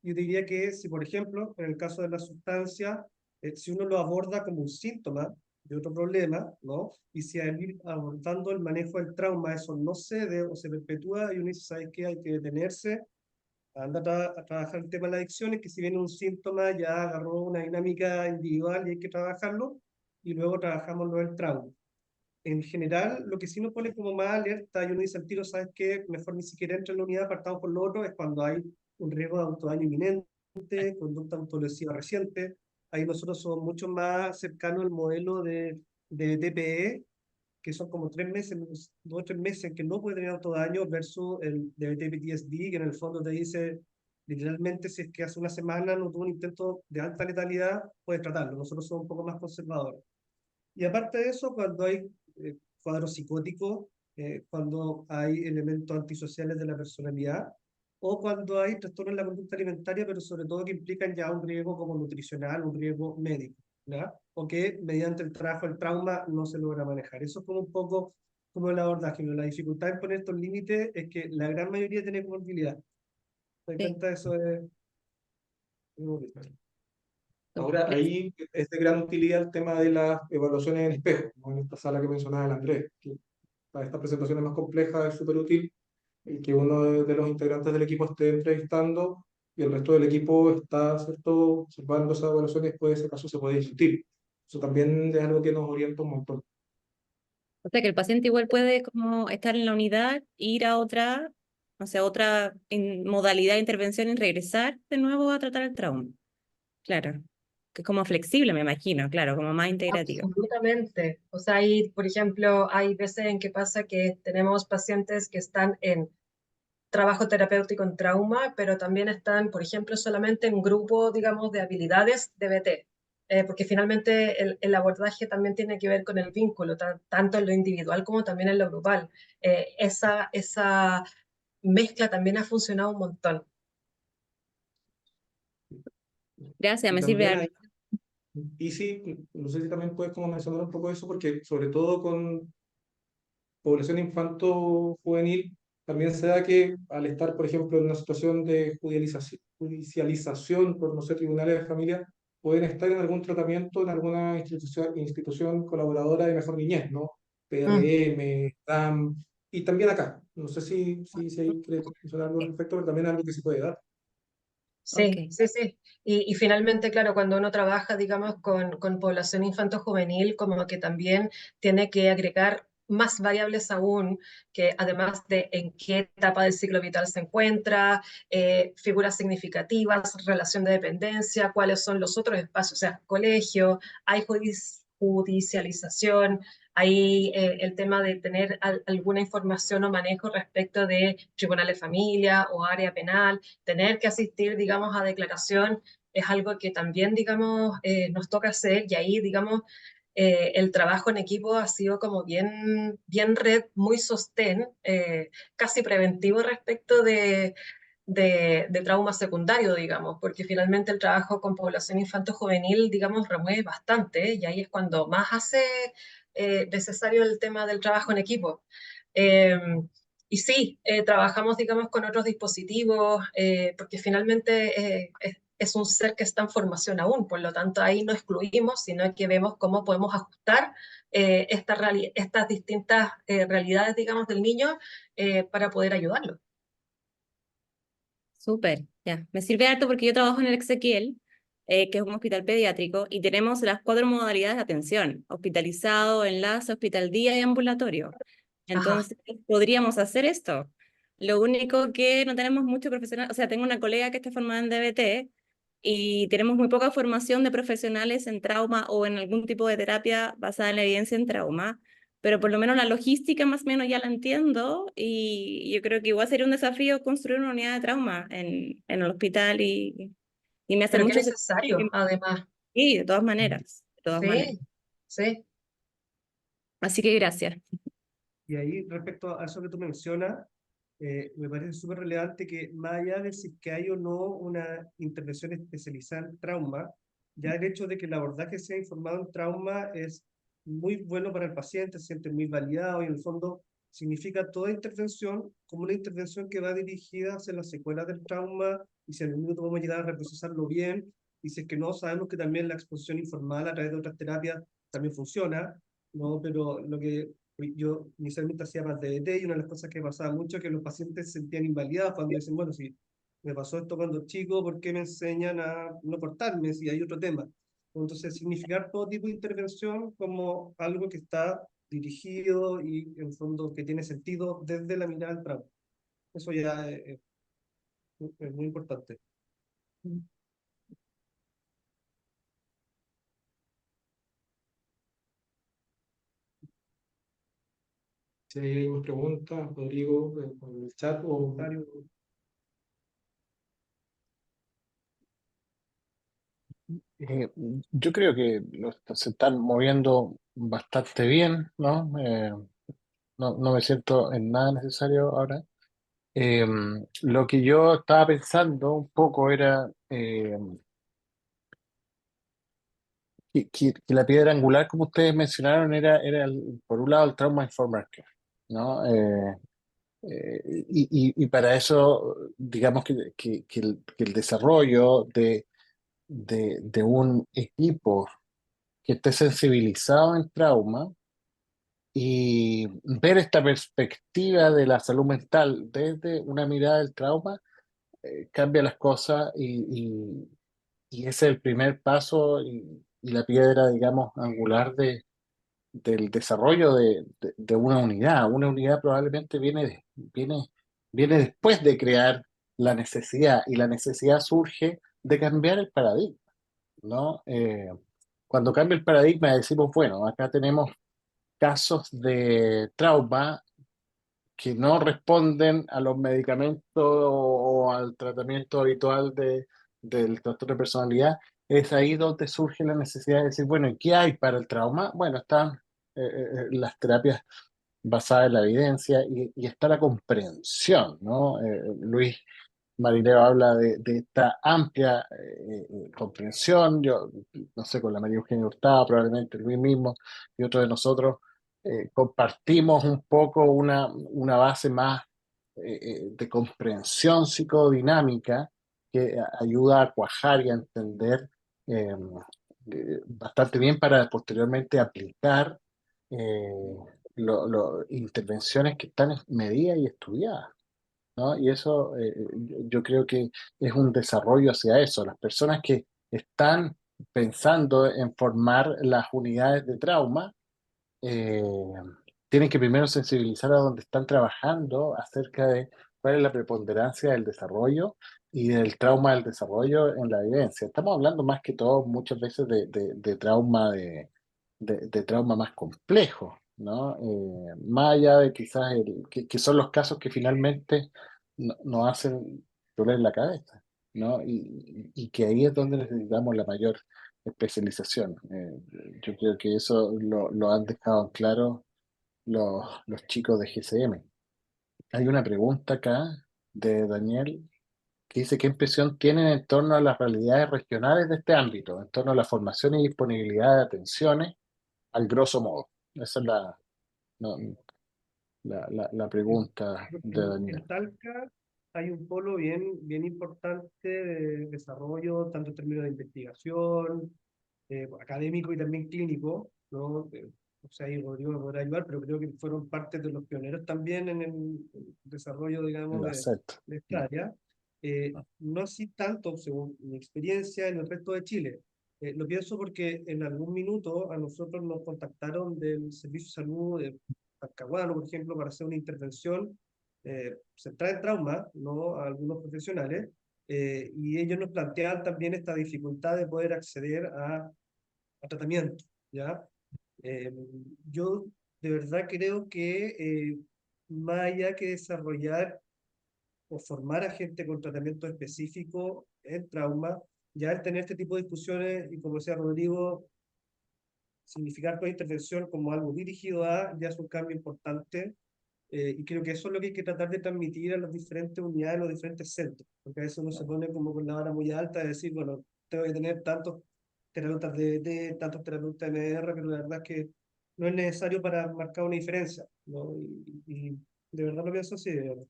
Yo diría que si, por ejemplo, en el caso de la sustancia, si uno lo aborda como un síntoma de otro problema, ¿no? Y si al ir abordando el manejo del trauma eso no cede o se perpetúa, y uno dice, ¿sabes qué? Hay que detenerse, anda a trabajar el tema de la adicción, y que si viene un síntoma ya agarró una dinámica individual y hay que trabajarlo, y luego trabajamos lo del trauma. En general, lo que sí nos pone como más alerta, y uno dice al tiro, ¿sabes qué? Mejor ni siquiera entra en la unidad, partamos por lo otro, es cuando hay un riesgo de autodaño inminente, conducta autolesiva reciente. Ahí nosotros somos mucho más cercanos al modelo de DPE, que son como 3 meses, 2 o 3 meses que no puede tener autodaño versus el DBT-PTSD, que en el fondo te dice literalmente si es que hace una semana no tuvo un intento de alta letalidad, puedes tratarlo. Nosotros somos un poco más conservadores. Y aparte de eso, cuando hay cuadros psicóticos, cuando hay elementos antisociales de la personalidad, o cuando hay trastornos en la conducta alimentaria, pero sobre todo que implican ya un riesgo como nutricional, un riesgo médico, ¿ya? O que mediante el trabajo, el trauma, no se logra manejar. Eso es como un poco como el abordaje. La dificultad en poner estos límites es que la gran mayoría tiene comorbilidad. ¿Te das Sí. cuenta? Eso es... Ahora, ahí es de gran utilidad el tema de las evaluaciones en espejo, ¿no? En esta sala que mencionaba el Andrés, que para estas presentaciones más complejas es súper útil el que uno de los integrantes del equipo esté entrevistando y el resto del equipo está, ¿cierto?, observando esas evaluaciones y después de ese caso se puede discutir. Eso también es algo que nos orienta un montón. O sea que el paciente igual puede como estar en la unidad, ir a otra, o sea, otra modalidad de intervención y regresar de nuevo a tratar el trauma. Claro. Que es como flexible, me imagino, claro, como más integrativo. Absolutamente. O sea, por ejemplo, hay veces en que pasa que tenemos pacientes que están en trabajo terapéutico en trauma, pero también están, por ejemplo, solamente en grupo, digamos, de habilidades DBT. Porque finalmente el abordaje también tiene que ver con el vínculo, tanto en lo individual como también en lo grupal. Esa mezcla también ha funcionado un montón. Gracias, Y me sirve también algo. hay, y sí, no sé si también puedes como mencionar un poco eso, porque sobre todo con población infanto-juvenil, también se da que al estar, por ejemplo, en una situación de judicialización por, no sé, tribunales de familia, pueden estar en algún tratamiento en alguna institución colaboradora de mejor niñez, ¿no? Mm. PRM, TAM, y también acá. No sé si hay que mencionar algo al respecto, pero también es algo que se puede dar. Ok. Sí, sí, sí. Y finalmente, claro, cuando uno trabaja, digamos, con población infanto-juvenil, como que también tiene que agregar más variables aún, que además de en qué etapa del ciclo vital se encuentra, figuras significativas, relación de dependencia, cuáles son los otros espacios, o sea, colegio, hay judicialización, hay el tema de tener alguna información o manejo respecto de tribunales de familia o área penal, tener que asistir, digamos, a declaración es algo que también, digamos, nos toca hacer y ahí, digamos, el trabajo en equipo ha sido como bien red, muy sostén, casi preventivo respecto de trauma secundario, digamos, porque finalmente el trabajo con población infanto-juvenil, digamos, remueve bastante, y ahí es cuando más hace necesario el tema del trabajo en equipo. Eh, y sí, trabajamos, digamos, con otros dispositivos, porque finalmente es un ser que está en formación aún, por lo tanto ahí no excluimos, sino que vemos cómo podemos ajustar estas distintas realidades, digamos, del niño para poder ayudarlo. Súper, ya. Me sirve harto porque yo trabajo en el Exequiel, que es un hospital pediátrico, y tenemos las 4 modalidades de atención: hospitalizado, enlace, hospital día y ambulatorio. Ajá. Entonces, podríamos hacer esto. Lo único que no tenemos mucho profesional, o sea, tengo una colega que está formada en DBT y tenemos muy poca formación de profesionales en trauma o en algún tipo de terapia basada en la evidencia en trauma, pero por lo menos la logística más o menos ya la entiendo y yo creo que igual sería un desafío construir una unidad de trauma en el hospital y me hace Pero qué mucho sentido. necesario, además. Sí, de todas maneras, de todas maneras. Sí, sí. Así que gracias. Y ahí, respecto a eso que tú mencionas, me parece súper relevante que más allá de si que hay o no una intervención especializada en trauma, ya el hecho de que el abordaje sea informado en trauma es muy bueno para el paciente, se siente muy validado y en el fondo significa toda intervención como una intervención que va dirigida hacia las secuelas del trauma y si en un minuto vamos a llegar a reprocesarlo bien y si es que no, sabemos que también la exposición informal a través de otras terapias también funciona, ¿no? Pero lo que yo inicialmente hacía más DBT y una de las cosas que pasaba mucho es que los pacientes se sentían invalidados cuando dicen, bueno, si me pasó esto cuando chico, ¿por qué me enseñan a no cortarme si hay otro tema? Entonces, significar todo tipo de intervención como algo que está dirigido y en fondo que tiene sentido desde la mirada del trauma. Eso ya es muy importante. si hay más preguntas, Rodrigo, en el chat o... Eh, yo creo que se están moviendo bastante bien, ¿no? No me siento en nada necesario ahora. Eh, lo que yo estaba pensando un poco era que la piedra angular, como ustedes mencionaron, era por un lado el trauma informal care, ¿no? Y para eso, digamos que el desarrollo de un equipo que esté sensibilizado en trauma y ver esta perspectiva de la salud mental desde una mirada del trauma, cambia las cosas y ese es el primer paso y la piedra, digamos, angular del desarrollo de una unidad. Una unidad probablemente viene después de crear la necesidad y la necesidad surge de cambiar el paradigma, ¿no? Cuando cambia el paradigma decimos, bueno, acá tenemos casos de trauma que no responden a los medicamentos o al tratamiento habitual del trastorno de personalidad, es ahí donde surge la necesidad de decir, bueno, ¿y qué hay para el trauma? Bueno, están las terapias basadas en la evidencia y está la comprensión, ¿no? Luis Marinero habla de esta amplia comprensión. Yo, no sé, con la María Eugenia Hurtado, probablemente Luis mismo y otros de nosotros compartimos un poco una base más de comprensión psicodinámica que ayuda a cuajar y a entender eh, bastante bien para posteriormente aplicar intervenciones que están medidas y estudiadas, ¿no? Y eso yo creo que es un desarrollo hacia eso. Las personas que están pensando en formar las unidades de trauma, eh, tienen que primero sensibilizar a donde están trabajando acerca de cuál es la preponderancia del desarrollo y del trauma del desarrollo en la vivencia. Estamos hablando más que todo muchas veces de trauma de trauma más complejo, ¿no? Más allá de quizás que son los casos que finalmente nos hacen doler la cabeza, ¿no? Y que ahí es donde necesitamos la mayor especialización. Yo creo que eso lo han dejado en claro los chicos de GCM. Hay una pregunta acá de Daniel que dice: ¿qué impresión tienen en torno a las realidades regionales de este ámbito, en torno a la formación y disponibilidad de atenciones, al grosso modo? Esa es no, la pregunta de En Daniel. Talca hay un polo bien importante de desarrollo, tanto en términos de investigación, académico y también clínico, ¿no? O sea, ahí Rodrigo me podrá ayudar, pero creo que fueron parte de los pioneros también en el desarrollo, digamos, Lo acepto. de esta área. No así tanto, según mi experiencia, en el resto de Chile. Lo pienso porque en algún minuto a nosotros nos contactaron del Servicio de Salud de Talcahuano, por ejemplo, para hacer una intervención centrada en trauma, ¿no? A algunos profesionales, y ellos nos planteaban también esta dificultad de poder acceder a tratamiento, ¿ya? Eh, yo de verdad creo que más allá que desarrollar o formar a gente con tratamiento específico en trauma, ya el tener este tipo de discusiones y como decía Rodrigo, significar toda intervención como algo dirigido a, ya es un cambio importante y creo que eso es lo que hay que tratar de transmitir a las diferentes unidades, a los diferentes centros, porque a veces uno se pone como con la vara muy alta de decir, bueno, tengo que tener tantos terapeutas de DBT, tantos terapeutas de MR, pero la verdad es que no es necesario para marcar una diferencia, ¿no? Y de verdad lo pienso así, de verdad.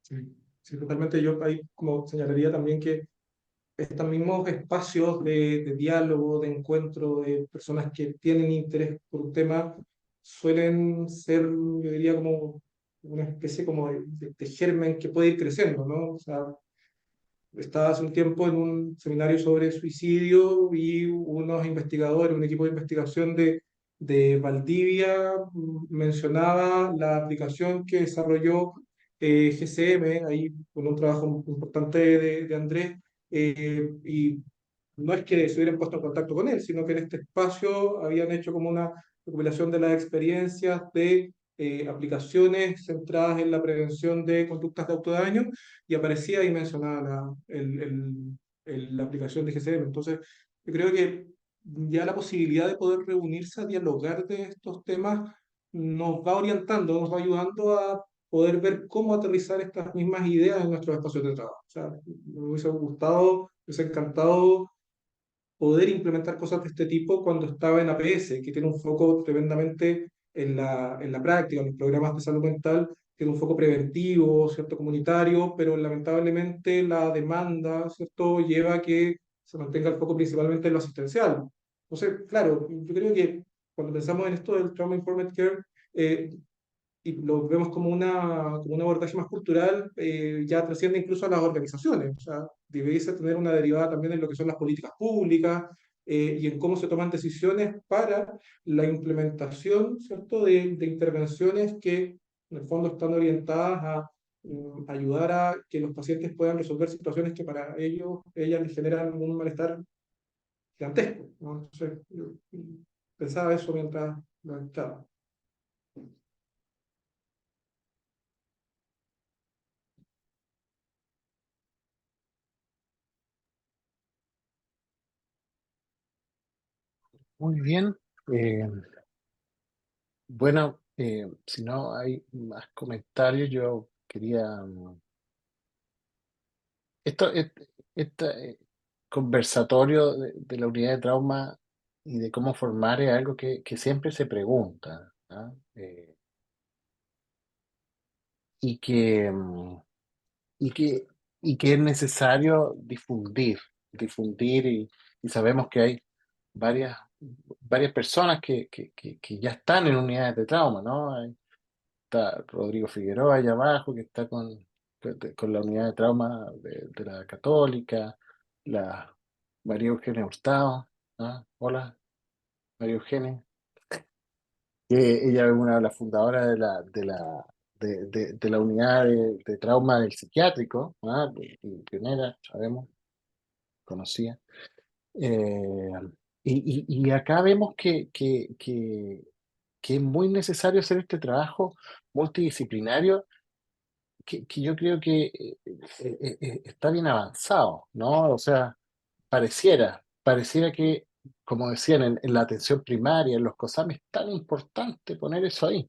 Sí, sí, totalmente. Yo ahí como señalaría también que estos mismos espacios de diálogo, de encuentro de personas que tienen interés por un tema, suelen ser, yo diría, como una especie como de germen que puede ir creciendo, ¿no? O sea, estaba hace un tiempo en un seminario sobre suicidio y unos investigadores, un equipo de investigación de Valdivia mencionaba la aplicación que desarrolló GCM, ahí con un trabajo importante de Andrés, y no es que se hubieran puesto en contacto con él, sino que en este espacio habían hecho como una recopilación de las experiencias de aplicaciones centradas en la prevención de conductas de autodaño, y aparecía ahí mencionada la aplicación de GCM. Entonces, yo creo que ya la posibilidad de poder reunirse a dialogar de estos temas nos va orientando, nos va ayudando a poder ver cómo aterrizar estas mismas ideas en nuestros espacios de trabajo. O sea, me hubiese gustado, me hubiese encantado poder implementar cosas de este tipo cuando estaba en APS, que tiene un foco tremendamente en la práctica, en los programas de salud mental, tiene un foco preventivo, ¿cierto? Comunitario, pero lamentablemente la demanda, ¿cierto? Lleva a que se mantenga el foco principalmente en lo asistencial. Entonces, claro, yo creo que cuando pensamos en esto del Trauma Informed Care, y lo vemos como un abordaje más cultural, ya trasciende incluso a las organizaciones. O sea, debería tener una derivada también en lo que son las políticas públicas, y en cómo se toman decisiones para la implementación, ¿cierto?, de intervenciones que en el fondo están orientadas a ayudar a que los pacientes puedan resolver situaciones que para ellos, ellas les generan un malestar gigantesco, ¿no? Entonces, yo pensaba eso mientras lo estaba. Muy bien. Eh, bueno, si no hay más comentarios, yo quería... Esto, este conversatorio de la unidad de trauma y de cómo formar es algo que siempre se pregunta, ¿ah? Y que, y que, y que es necesario difundir y sabemos que hay varias, varias personas que ya están en unidades de trauma, ¿no? Está Rodrigo Figueroa allá abajo, que está con la unidad de trauma de la Católica, la María Eugenia Hurtado, ¿ah? Hola, María Eugenia, que ella es una de las fundadoras de la unidad de trauma del psiquiátrico, ¿ah? Pionera, sabemos, conocida. Eh, y acá vemos que es muy necesario hacer este trabajo multidisciplinario que yo creo que está bien avanzado, ¿no? O sea, pareciera que, como decían, en la atención primaria, en los COSAM, es tan importante poner eso ahí,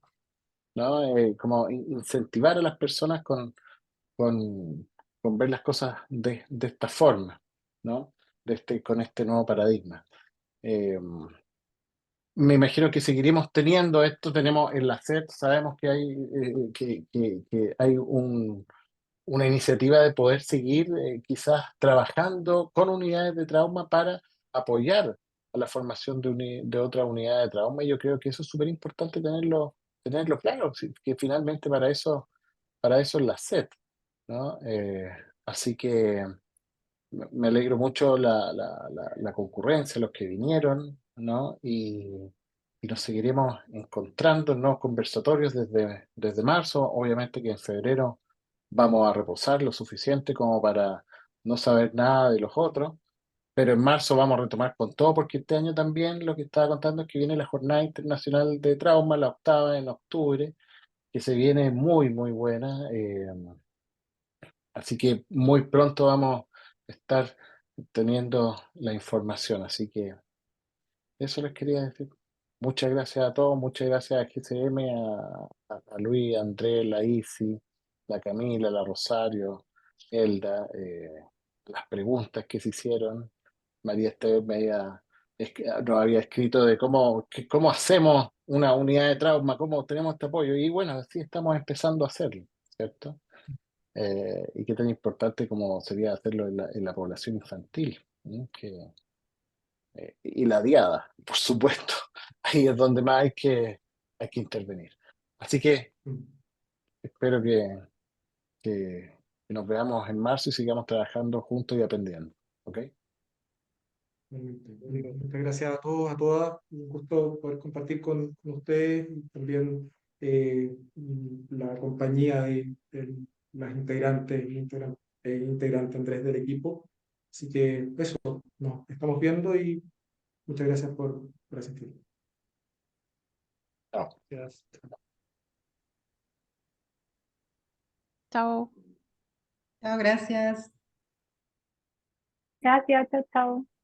¿no? Como incentivar a las personas con, con ver las cosas de esta forma, ¿no? Con este nuevo paradigma. Eh, Me imagino que seguiremos teniendo esto, tenemos en la SED, sabemos que hay, que hay una iniciativa de poder seguir quizás trabajando con unidades de trauma para apoyar a la formación de otra unidad de trauma. Y yo creo que eso es súper importante tenerlo claro, que finalmente para eso es la SED, ¿no? Así que me alegro mucho la concurrencia, los que vinieron, ¿no? Y nos seguiremos encontrando en nuevos conversatorios desde marzo. Obviamente que en febrero vamos a reposar lo suficiente como para no saber nada de los otros, pero en marzo vamos a retomar con todo, porque este año también lo que estaba contando es que viene la Jornada Internacional de Trauma, la octava en octubre, que se viene muy, muy buena. Así que muy pronto vamos a estar teniendo la información. Así que eso les quería decir. Muchas gracias a todos, muchas gracias a GCM, a Luis, a Andrés, la Isi, la Camila, la Rosario, Elda, las preguntas que se hicieron. María Esther nos había escrito de cómo hacemos una unidad de trauma, cómo tenemos este apoyo. Y bueno, así estamos empezando a hacerlo, ¿cierto? Y qué tan importante como sería hacerlo en la población infantil, ¿no? Y la diada, por supuesto. Ahí es donde más hay que intervenir. Así que espero que nos veamos en marzo y sigamos trabajando juntos y aprendiendo. ¿Ok? Muchas gracias a todos, a todas. Un gusto poder compartir con ustedes y también la compañía de las integrantes e integrantes Andrés del equipo. Así que eso, nos estamos viendo y muchas gracias por asistir. Chao. Gracias. Chao. Chao, gracias. Gracias, chao, chao.